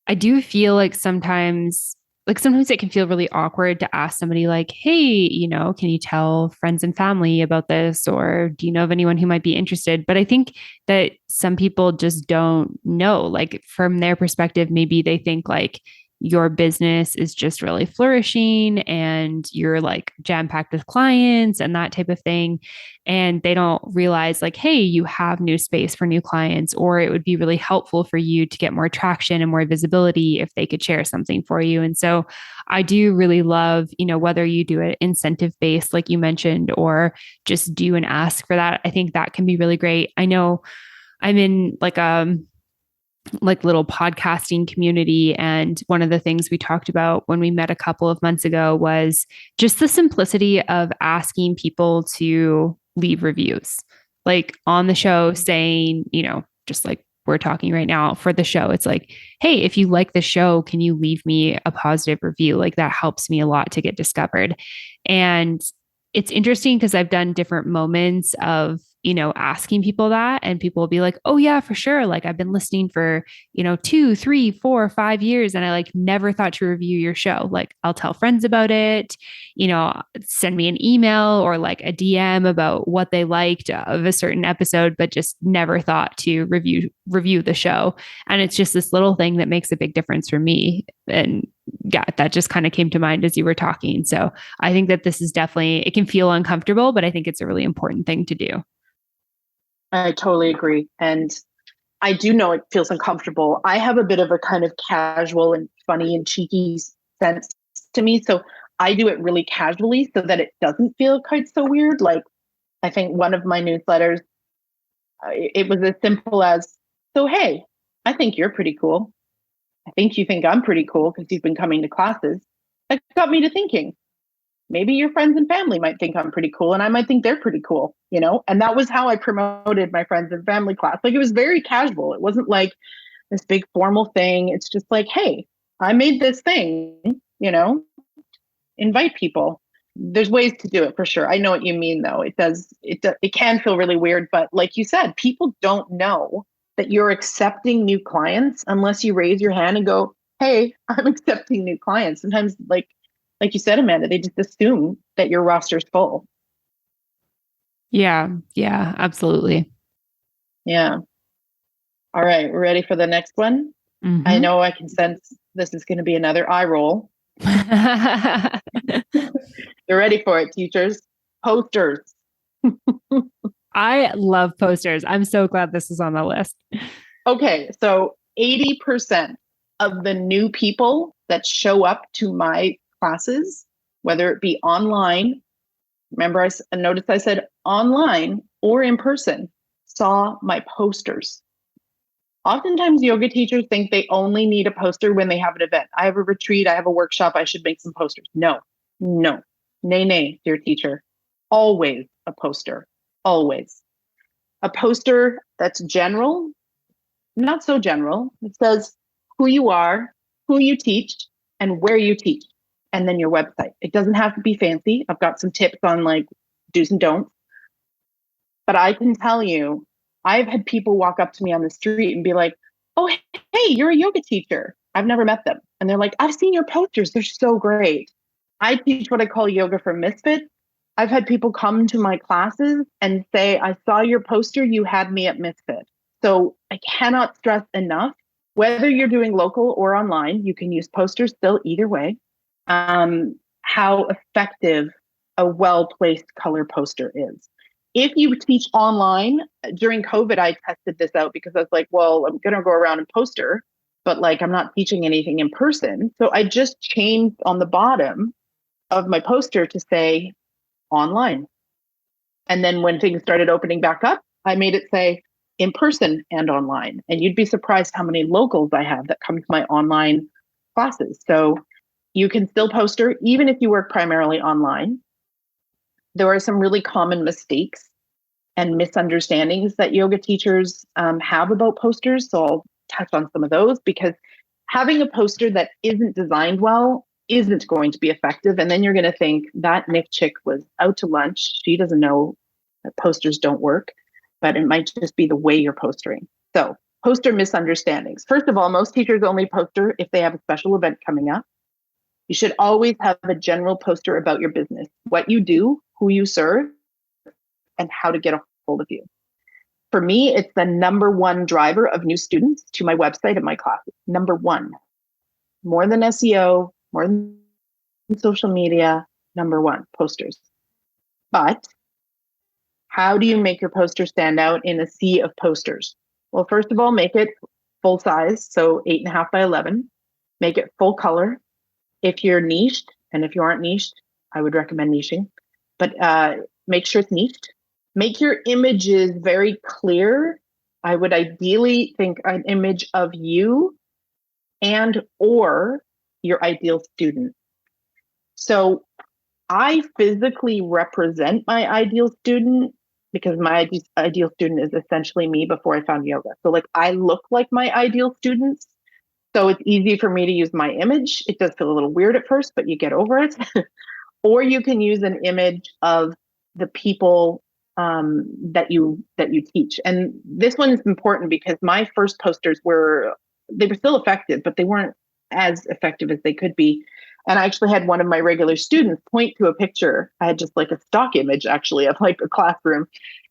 I do feel like sometimes it can feel really awkward to ask somebody like, "Hey, can you tell friends and family about this? Or do you know of anyone who might be interested?" But I think that some people just don't know, like from their perspective, maybe they think like your business is just really flourishing and you're like jam packed with clients and that type of thing. And they don't realize like, hey, you have new space for new clients, or it would be really helpful for you to get more traction and more visibility if they could share something for you. And so I do really love, whether you do it incentive based, like you mentioned, or just do and ask for that. I think that can be really great. I know I'm in like little podcasting community. And one of the things we talked about when we met a couple of months ago was just the simplicity of asking people to leave reviews, like on the show saying, just like we're talking right now for the show. It's like, "Hey, if you like the show, can you leave me a positive review?" Like that helps me a lot to get discovered. And it's interesting because I've done different moments of, asking people that, and people will be like, oh yeah, for sure. Like I've been listening for, 2, 3, 4, 5 years, and I like never thought to review your show. Like I'll tell friends about it, send me an email or like a DM about what they liked of a certain episode, but just never thought to review the show. And it's just this little thing that makes a big difference for me. And yeah, that just kind of came to mind as you were talking. So I think that this is definitely, it can feel uncomfortable, but I think it's a really important thing to do. I totally agree. And I do know it feels uncomfortable. I have a bit of a kind of casual and funny and cheeky sense to me. So I do it really casually so that it doesn't feel quite so weird. Like I think one of my newsletters, it was as simple as, so, hey, I think you're pretty cool. I think you think I'm pretty cool because you've been coming to classes. That got me to thinking, maybe your friends and family might think I'm pretty cool and I might think they're pretty cool, And that was how I promoted my friends and family class. Like it was very casual. It wasn't like this big formal thing. It's just like, hey, I made this thing, invite people. There's ways to do it for sure. I know what you mean though. It can feel really weird, but like you said, people don't know that you're accepting new clients unless you raise your hand and go, hey, I'm accepting new clients. Sometimes like you said, Amanda, they just assume that your roster's full. Yeah. Yeah, absolutely. Yeah. All right. We're ready for the next one. I know I can sense this is going to be another eye roll. You're ready for it, teachers. Posters. I love posters. I'm so glad this is on the list. Okay. So 80% of the new people that show up to my classes, whether it be online, remember I noticed I said online or in person, saw my posters. Oftentimes yoga teachers think they only need a poster when they have an event. I have a retreat, I have a workshop, I should make some posters. No, nay, dear teacher. Always a poster, always. A poster that's general, not so general. It says who you are, who you teach, and where you teach, and then your website. It doesn't have to be fancy. I've got some tips on like do's and don'ts. But I can tell you, I've had people walk up to me on the street and be like, oh, hey, you're a yoga teacher. I've never met them. And they're like, I've seen your posters. They're so great. I teach what I call yoga for misfits. I've had people come to my classes and say, I saw your poster. You had me at Misfit. So I cannot stress enough, whether you're doing local or online, you can use posters still either way, how effective a well-placed color poster is. If you teach online, during COVID, I tested this out because I was like, well, I'm going to go around and poster, but like I'm not teaching anything in person. So I just changed on the bottom of my poster to say online. And then when things started opening back up, I made it say in person and online. And you'd be surprised how many locals I have that come to my online classes. So you can still poster even if you work primarily online. There are some really common mistakes and misunderstandings that yoga teachers have about posters. So I'll touch on some of those because having a poster that isn't designed well isn't going to be effective. And then you're going to think that Nick chick was out to lunch. She doesn't know that posters don't work, but it might just be the way you're postering. So poster misunderstandings. First of all, most teachers only poster if they have a special event coming up. You should always have a general poster about your business, what you do, who you serve, and how to get a hold of you. For me, it's the number one driver of new students to my website and my classes. Number one, more than SEO, more than social media, number one, posters. But how do you make your poster stand out in a sea of posters? Well, first of all, make it full size, so 8.5 by 11. Make it full color. If you're niched, and if you aren't niched, I would recommend niching, but make sure it's niched. Make your images very clear. I would ideally think an image of you and or your ideal student. So I physically represent my ideal student because my ideal student is essentially me before I found yoga. So like I look like my ideal students. So it's easy for me to use my image. It does feel a little weird at first, but you get over it. Or you can use an image of the people that you teach. And this one is important because my first posters they were still effective, but they weren't as effective as they could be. And I actually had one of my regular students point to a picture. I had just like a stock image actually of like a classroom,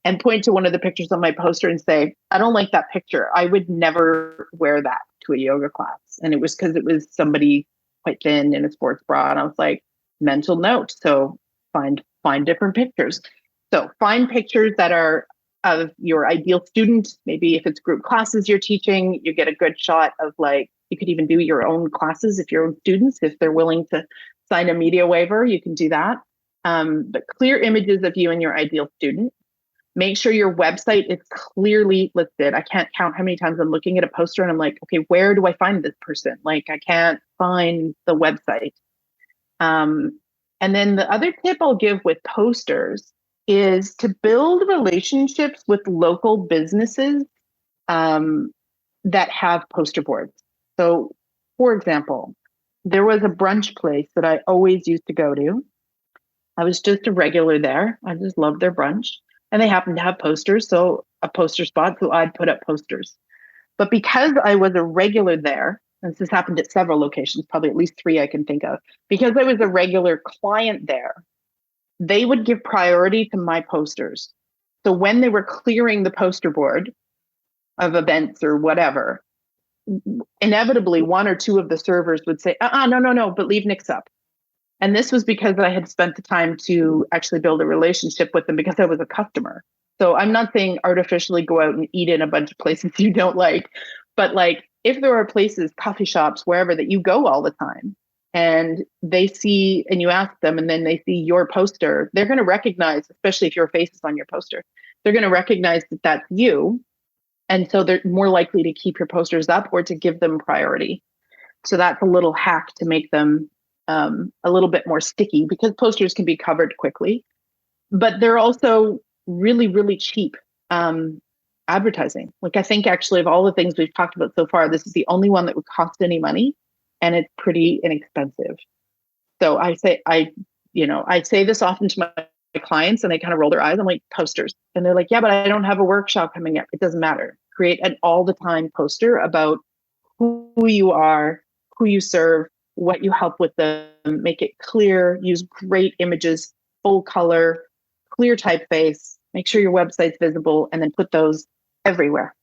and point to one of the pictures on my poster and say, I don't like that picture. I would never wear that to a yoga class. And it was because it was somebody quite thin in a sports bra. And I was like, mental note. So find different pictures. So find pictures that are of your ideal student. Maybe if it's group classes you're teaching, you get a good shot of like, you could even do your own classes if your own students, if they're willing to sign a media waiver, you can do that. But clear images of you and your ideal student. Make sure your website is clearly listed. I can't count how many times I'm looking at a poster and I'm like, okay, where do I find this person? Like, I can't find the website. And then the other tip I'll give with posters is to build relationships with local businesses that have poster boards. So, for example, there was a brunch place that I always used to go to. I was just a regular there. I just loved their brunch. And they happened to have posters, so a poster spot, so I'd put up posters. But because I was a regular there, and this has happened at several locations, probably at least 3 I can think of, because I was a regular client there, they would give priority to my posters. So when they were clearing the poster board of events or whatever, inevitably 1 or 2 of the servers would say, no, but leave Nyks up. And this was because I had spent the time to actually build a relationship with them because I was a customer. So I'm not saying artificially go out and eat in a bunch of places you don't like, but like if there are places, coffee shops, wherever that you go all the time and they see and you ask them and then they see your poster, they're going to recognize, especially if your face is on your poster, they're going to recognize that that's you. And so they're more likely to keep your posters up or to give them priority. So that's a little hack to make them a little bit more sticky because posters can be covered quickly, but they're also really, really cheap advertising. Like I think actually of all the things we've talked about so far, this is the only one that would cost any money and it's pretty inexpensive. So I say this often to my clients and they kind of roll their eyes. I'm like, posters. And they're like, yeah, but I don't have a workshop coming up. It doesn't matter. Create an all the time poster about who you are, who you serve, what you help with them, make it clear, use great images, full color, clear typeface, make sure your website's visible, and then put those everywhere.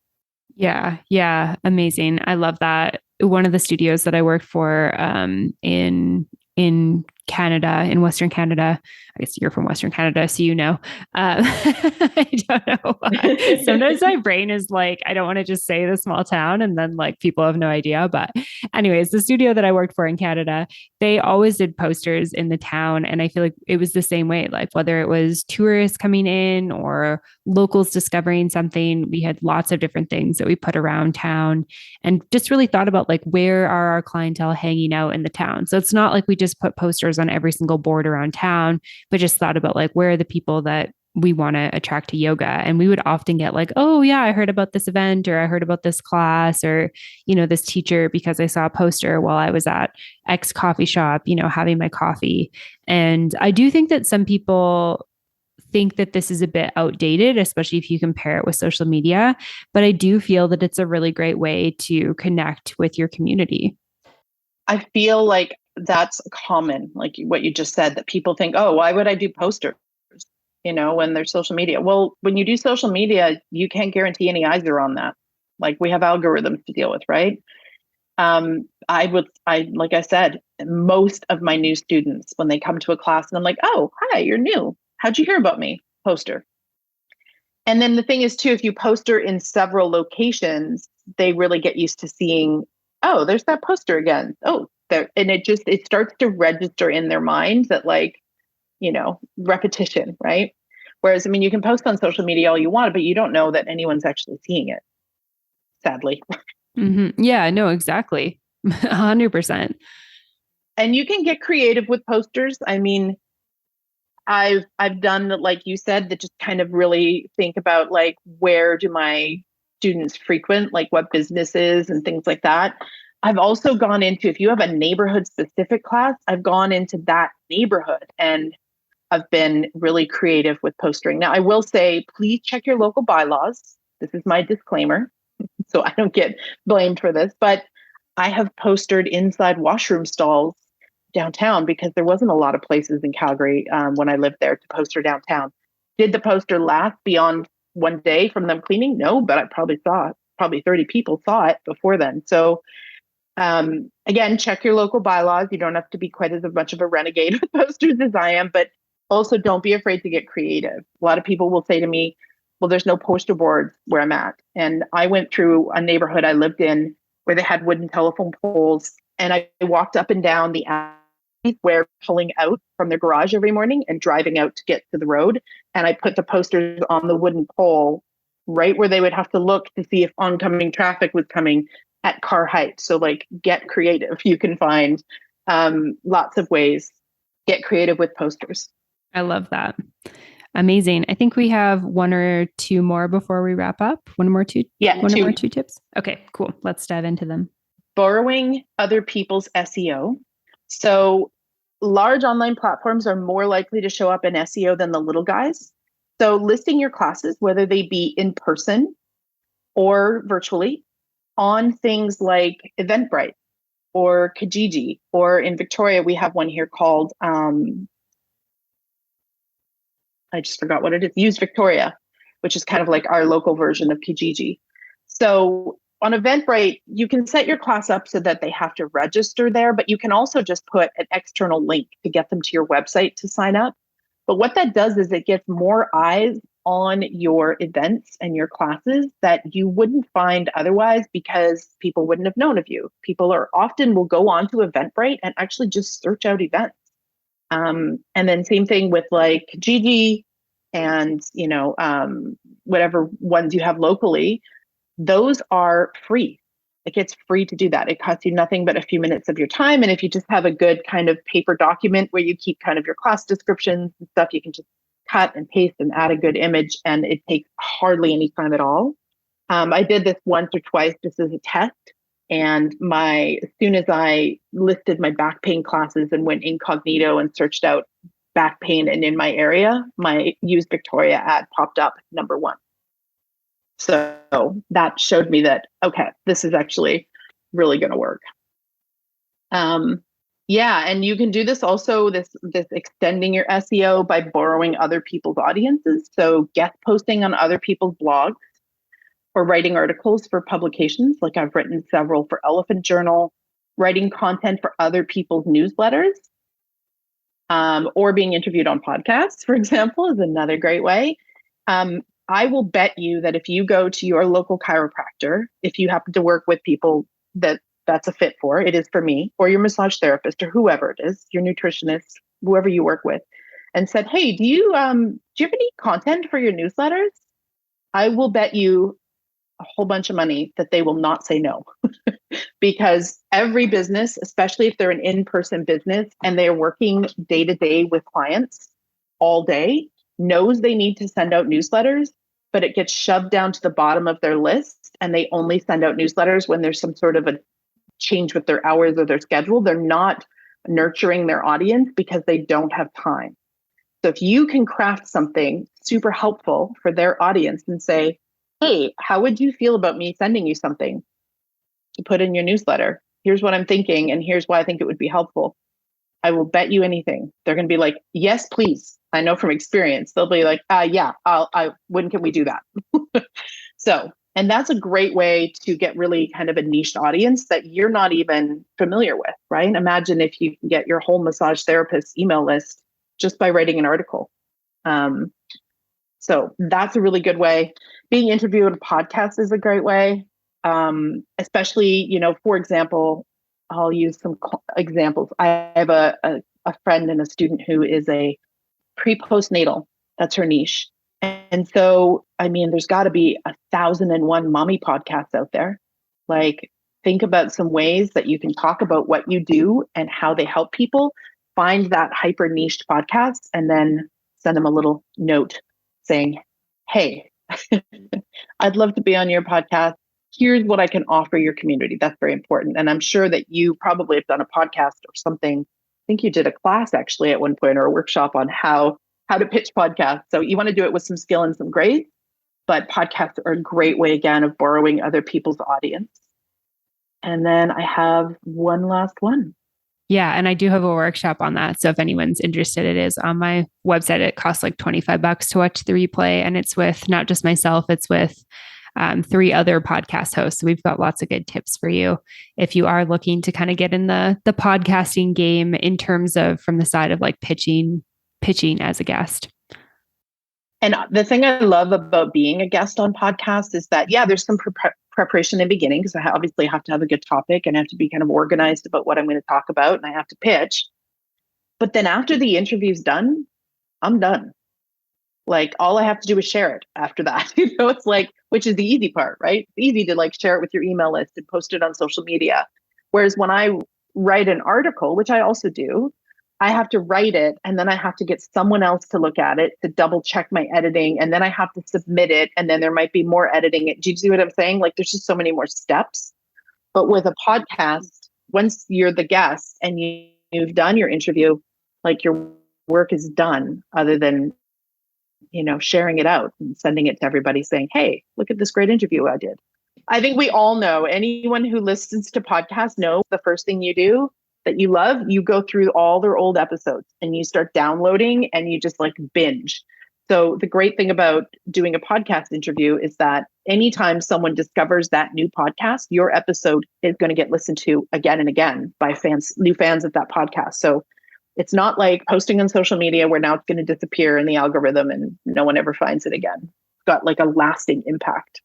Yeah, amazing. I love that. One of the studios that I worked for in Canada, in Western Canada. I guess you're from Western Canada, so you know. I don't know why. Sometimes my brain is like, I don't want to just say the small town, and then like people have no idea. But anyways, the studio that I worked for in Canada, they always did posters in the town, and I feel like it was the same way. Like whether it was tourists coming in or locals discovering something, we had lots of different things that we put around town, and just really thought about like where are our clientele hanging out in the town. So it's not like we just put posters on every single board around town, but just thought about like where are the people that we want to attract to yoga. And we would often get like, oh yeah, I heard about this event or I heard about this class or, this teacher because I saw a poster while I was at X coffee shop, having my coffee. And I do think that some people think that this is a bit outdated, especially if you compare it with social media. But I do feel that it's a really great way to connect with your community. I feel like that's common, like what you just said, that people think, oh, why would I do posters? When there's social media. Well, when you do social media, you can't guarantee any eyes are on that. Like we have algorithms to deal with, right? Like I said, most of my new students, when they come to a class and I'm like, oh, hi, you're new. How'd you hear about me? Poster. And then the thing is too, if you poster in several locations, they really get used to seeing, oh, there's that poster again. Oh, there. And it starts to register in their mind that like, repetition, right? Whereas, you can post on social media all you want, but you don't know that anyone's actually seeing it, sadly. Mm-hmm. Yeah, no, exactly. 100%. And you can get creative with posters. I've done, like you said, that just kind of really think about like, where do my students frequent, like what businesses and things like that. I've also gone into, if you have a neighborhood specific class, I've gone into that neighborhood and I've been really creative with postering. Now, I will say, please check your local bylaws. This is my disclaimer, so I don't get blamed for this. But I have postered inside washroom stalls downtown because there wasn't a lot of places in Calgary when I lived there to poster downtown. Did the poster last beyond one day from them cleaning? No, but I probably saw it. Probably 30 people saw it before then. So again, check your local bylaws. You don't have to be quite as much of a renegade with posters as I am, but also don't be afraid to get creative. A lot of people will say to me, well, there's no poster boards where I'm at. And I went through a neighborhood I lived in where they had wooden telephone poles. And I walked up and down the alley where pulling out from their garage every morning and driving out to get to the road. And I put the posters on the wooden pole right where they would have to look to see if oncoming traffic was coming at car height. So like get creative. You can find lots of ways. Get creative with posters. I love that. Amazing. I think we have one or two more before we wrap up. One or more two tips. Okay, cool. Let's dive into them. Borrowing other people's SEO. So large online platforms are more likely to show up in SEO than the little guys. So listing your classes, whether they be in person or virtually, on things like Eventbrite or Kijiji, or in Victoria, we have one here called, I just forgot what it is, Use Victoria, which is kind of like our local version of Kijiji. So on Eventbrite, you can set your class up so that they have to register there, but you can also just put an external link to get them to your website to sign up. But what that does is it gets more eyes on your events and your classes that you wouldn't find otherwise because people wouldn't have known of you. People will go on to Eventbrite and actually just search out events. And then same thing with like Kijiji and, whatever ones you have locally, those are free. Like it's free to do that. It costs you nothing but a few minutes of your time. And if you just have a good kind of paper document where you keep kind of your class descriptions and stuff, you can just cut and paste and add a good image, and it takes hardly any time at all. I did this once or twice just as a test. And as soon as I listed my back pain classes and went incognito and searched out back pain and in my area, my Use Victoria ad popped up number one. So that showed me that, okay, this is actually really going to work. And you can do this also, this extending your SEO by borrowing other people's audiences. So guest posting on other people's blogs or writing articles for publications. Like I've written several for Elephant Journal, writing content for other people's newsletters, or being interviewed on podcasts, for example, is another great way. I will bet you that if you go to your local chiropractor, if you happen to work with people that's a fit for, it is for me, or your massage therapist or whoever it is, your nutritionist, whoever you work with, and said, hey, do you have any content for your newsletters? I will bet you a whole bunch of money that they will not say no. Because every business, especially if they're an in-person business and they're working day to day with clients all day, knows they need to send out newsletters, but it gets shoved down to the bottom of their list and they only send out newsletters when there's some sort of a change with their hours or their schedule. They're not nurturing their audience because they don't have time. So if you can craft something super helpful for their audience and say, hey, how would you feel about me sending you something to put in your newsletter? Here's what I'm thinking, and here's why I think it would be helpful. I will bet you anything. They're going to be like, yes, please. I know from experience. They'll be like, when can we do that? And that's a great way to get really kind of a niche audience that you're not even familiar with, right? Imagine if you can get your whole massage therapist email list just by writing an article. So that's a really good way. Being interviewed on a podcast is a great way. Especially, for example, I'll use some examples. I have a friend and a student who is a pre-postnatal. That's her niche. And so, there's got to be 1,001 mommy podcasts out there. Like, think about some ways that you can talk about what you do and how they help people. Find that hyper niched podcast and then send them a little note saying, hey, I'd love to be on your podcast. Here's what I can offer your community. That's very important. And I'm sure that you probably have done a podcast or something think you did a class actually at one point, or a workshop on how to pitch podcasts. So you want to do it with some skill and some grace, but podcasts are a great way, again, of borrowing other people's audience. And then I have one last one. Yeah. And I do have a workshop on that. So if anyone's interested, it is on my website. It costs like $25 to watch the replay. And it's with not just myself, it's with 3 other podcast hosts. So we've got lots of good tips for you if you are looking to kind of get in the podcasting game in terms of from the side of like pitching as a guest. And the thing I love about being a guest on podcasts is that, yeah, there's some preparation in the beginning, because I obviously have to have a good topic and I have to be kind of organized about what I'm going to talk about, and I have to pitch. But then after the interview's done, I'm done. Like, all I have to do is share it after that. It's like, which is the easy part, right? It's easy to like share it with your email list and post it on social media. Whereas when I write an article, which I also do, I have to write it, and then I have to get someone else to look at it to double check my editing, and then I have to submit it, and then there might be more editing. Do you see what I'm saying? Like, there's just so many more steps. But with a podcast, once you're the guest and you've done your interview, like, your work is done, other than, sharing it out and sending it to everybody saying, hey, look at this great interview I did. I think we all know, anyone who listens to podcasts knows the first thing you do that you love, you go through all their old episodes and you start downloading and you just like binge. So the great thing about doing a podcast interview is that anytime someone discovers that new podcast, your episode is going to get listened to again and again by new fans of that podcast. So it's not like posting on social media where now it's going to disappear in the algorithm and no one ever finds it again. It's got like a lasting impact.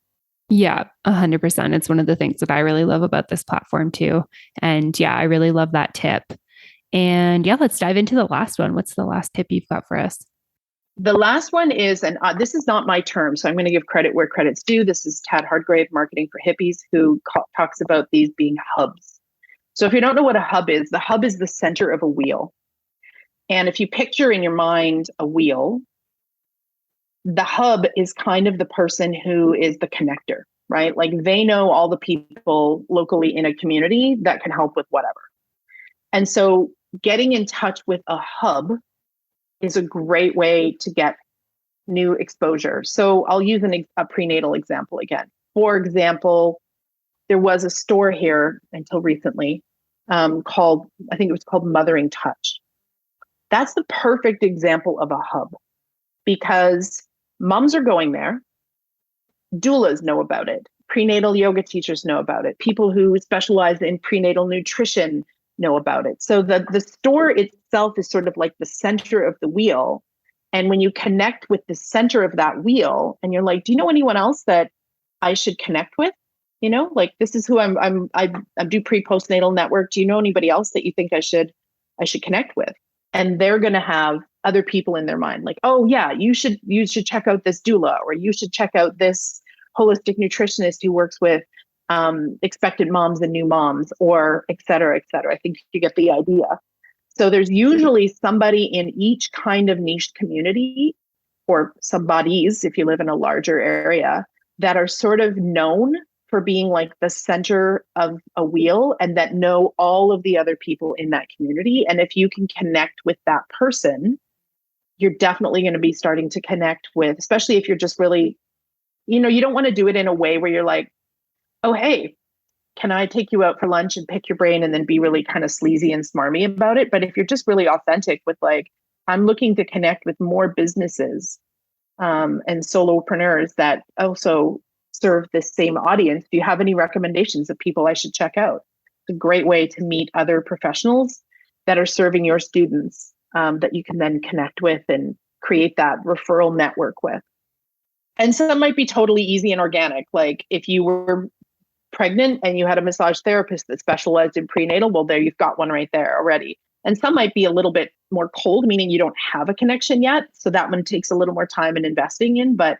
Yeah, 100%. It's one of the things that I really love about this platform too. And yeah, I really love that tip. And yeah, let's dive into the last one. What's the last tip you've got for us? The last one is, and this is not my term, so I'm going to give credit where credit's due. This is Tad Hardgrave, Marketing for Hippies, who talks about these being hubs. So if you don't know what a hub is, the hub is the center of a wheel. And if you picture in your mind a wheel, the hub is kind of the person who is the connector, right? Like, they know all the people locally in a community that can help with whatever. And so getting in touch with a hub is a great way to get new exposure. So I'll use a prenatal example again. For example, there was a store here until recently called, I think it was called Mothering Touch. That's the perfect example of a hub, because moms are going there. Doulas know about it. Prenatal yoga teachers know about it. People who specialize in prenatal nutrition know about it. So the store itself is sort of like the center of the wheel. And when you connect with the center of that wheel and you're like, do you know anyone else that I should connect with? Like, this is who I do pre-postnatal network. Do you know anybody else that you think I should connect with? And they're going to have other people in their mind, like, oh yeah, you should check out this doula, or you should check out this holistic nutritionist who works with expectant moms and new moms, or et cetera, et cetera. I think you get the idea. So there's usually somebody in each kind of niche community, or some bodies if you live in a larger area, that are sort of known for being like the center of a wheel and that know all of the other people in that community. And if you can connect with that person, you're definitely going to be starting to connect with, especially if you're just really, you don't want to do it in a way where you're like, oh, hey, can I take you out for lunch and pick your brain, and then be really kind of sleazy and smarmy about it? But if you're just really authentic with like, I'm looking to connect with more businesses and solopreneurs that also serve this same audience. Do you have any recommendations of people I should check out? It's a great way to meet other professionals that are serving your students that you can then connect with and create that referral network with. And some might be totally easy and organic. Like, if you were pregnant and you had a massage therapist that specialized in prenatal, well, there you've got one right there already. And some might be a little bit more cold, meaning you don't have a connection yet. So that one takes a little more time and investing in. But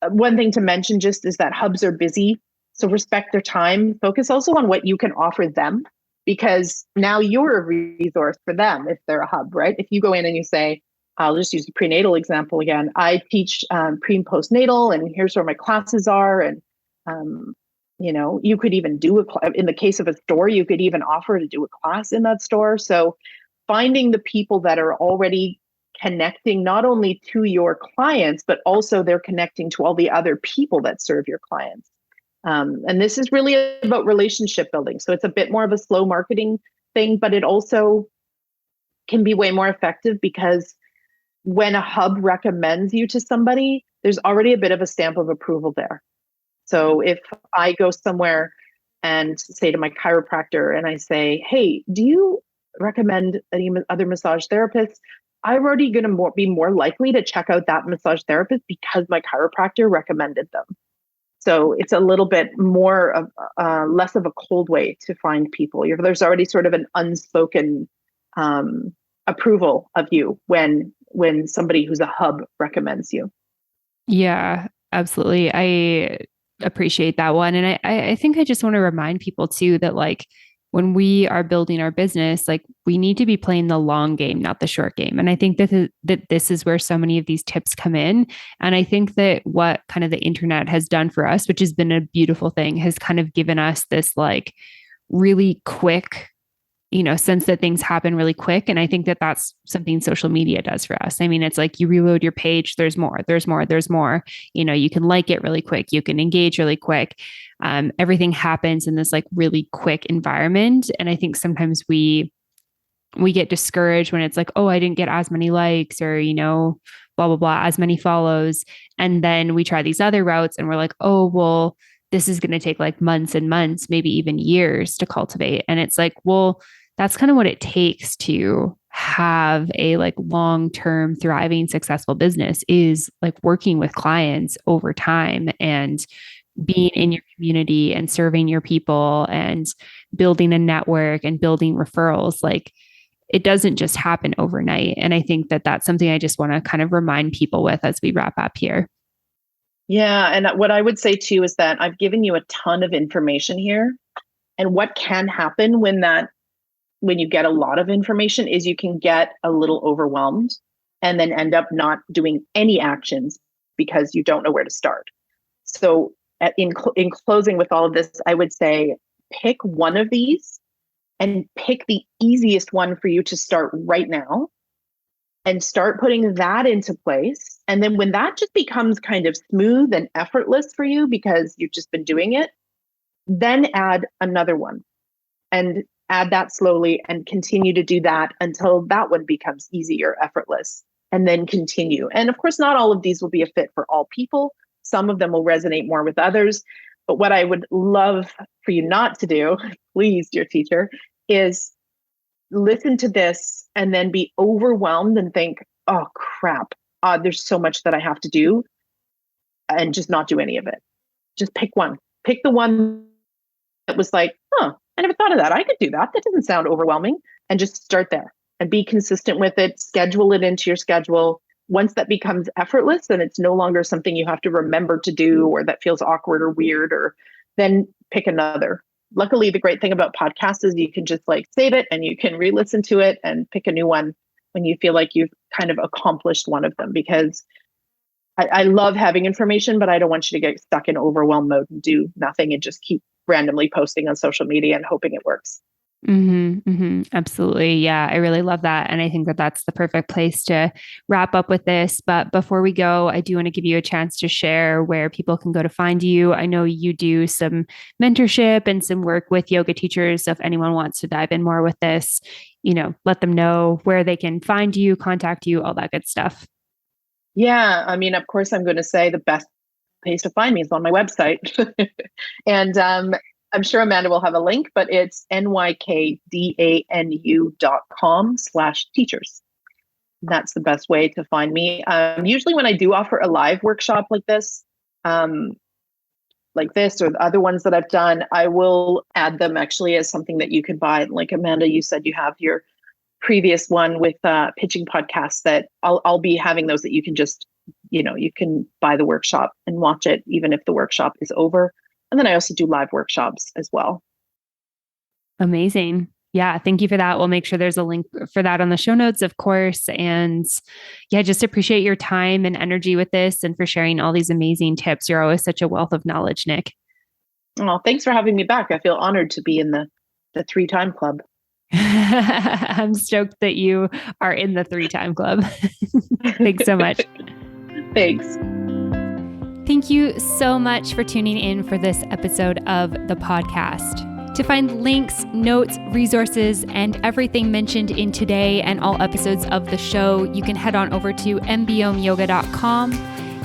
one thing to mention just is that hubs are busy. So respect their time. Focus also on what you can offer them, because now you're a resource for them if they're a hub, right? If you go in and you say, I'll just use the prenatal example again. I teach pre and postnatal, and here's where my classes are. And You could even in the case of a store, you could even offer to do a class in that store. So finding the people that are already connecting not only to your clients, but also they're connecting to all the other people that serve your clients. And this is really about relationship building. So it's a bit more of a slow marketing thing, but it also can be way more effective because when a hub recommends you to somebody, there's already a bit of a stamp of approval there. So if I go somewhere and say to my chiropractor and I say, hey, do you recommend any other massage therapists? I'm already going to be more likely to check out that massage therapist because my chiropractor recommended them. So it's a little bit more of less of a cold way to find people. There's already sort of an unspoken approval of you when somebody who's a hub recommends you. Yeah, absolutely. I appreciate that one. And I think I just want to remind people too that like when we are building our business, like we need to be playing the long game, not the short game. And I think that this is where so many of these tips come in. And I think that what kind of the internet has done for us, which has been a beautiful thing, has kind of given us this like really quick sense that things happen really quick. And I think that that's something social media does for us. I mean, it's like you reload your page, there's more, there's more, there's more. You can like it really quick, you can engage really quick. Everything happens in this like really quick environment. And I think sometimes we get discouraged when it's like, oh, I didn't get as many likes or, blah, blah, blah, as many follows. And then we try these other routes and we're like, oh, well, this is going to take like months and months, maybe even years to cultivate. And it's like, well, that's kind of what it takes to have a like long-term thriving successful business is like working with clients over time and being in your community and serving your people and building a network and building referrals. Like it doesn't just happen overnight. And I think that that's something I just want to kind of remind people with as we wrap up here. Yeah. And what I would say too is that I've given you a ton of information here. And what can happen when you get a lot of information is you can get a little overwhelmed and then end up not doing any actions because you don't know where to start. So in closing with all of this, I would say pick one of these and pick the easiest one for you to start right now and start putting that into place. And then when that just becomes kind of smooth and effortless for you because you've just been doing it, then add another one and add that slowly and continue to do that until that one becomes easy or effortless, and then continue. And of course, not all of these will be a fit for all people. Some of them will resonate more with others. But what I would love for you not to do, please, dear teacher, is listen to this and then be overwhelmed and think, oh, crap, there's so much that I have to do, and just not do any of it. Just pick one. Pick the one that was like, I never thought of that. I could do that. That doesn't sound overwhelming. And just start there and be consistent with it. Schedule it into your schedule. Once that becomes effortless and it's no longer something you have to remember to do or that feels awkward or weird, or then pick another. Luckily, the great thing about podcasts is you can just like save it and you can re-listen to it and pick a new one when you feel like you've kind of accomplished one of them. Because I love having information, but I don't want you to get stuck in overwhelm mode and do nothing and just keep randomly posting on social media and hoping it works. Absolutely. Yeah, I really love that. And I think that that's the perfect place to wrap up with this. But before we go, I do want to give you a chance to share where people can go to find you. I know you do some mentorship and some work with yoga teachers. So if anyone wants to dive in more with this, let them know where they can find you, contact you, all that good stuff. Yeah. I mean, of course, I'm going to say the best place to find me is on my website. And I'm sure Amanda will have a link, but it's nykdanu.com/teachers. That's the best way to find me. Usually when I do offer a live workshop like this or the other ones that I've done, I will add them actually as something that you could buy. Like Amanda, you said you have your previous one with pitching podcasts that I'll be having those that you can just, you can buy the workshop and watch it even if the workshop is over. And then I also do live workshops as well. Amazing. Yeah, thank you for that. We'll make sure there's a link for that on the show notes, of course. And yeah, just appreciate your time and energy with this and for sharing all these amazing tips. You're always such a wealth of knowledge, Nyk. Oh, thanks for having me back. I feel honored to be in the 3-time club. I'm stoked that you are in the 3-time club. Thanks so much. Thanks. Thank you so much for tuning in for this episode of the podcast. To find links, notes, resources, and everything mentioned in today and all episodes of the show, you can head on over to mbomeyoga.com.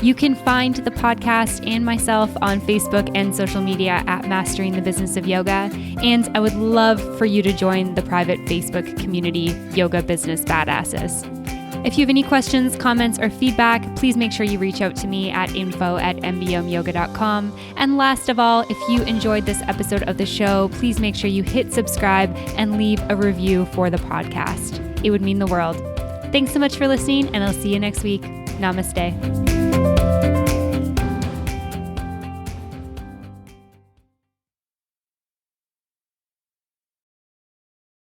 You can find the podcast and myself on Facebook and social media at Mastering the Business of Yoga. And I would love for you to join the private Facebook community, Yoga Business Badasses. If you have any questions, comments, or feedback, please make sure you reach out to me at info@mbomeyoga.com. And last of all, if you enjoyed this episode of the show, please make sure you hit subscribe and leave a review for the podcast. It would mean the world. Thanks so much for listening, and I'll see you next week. Namaste.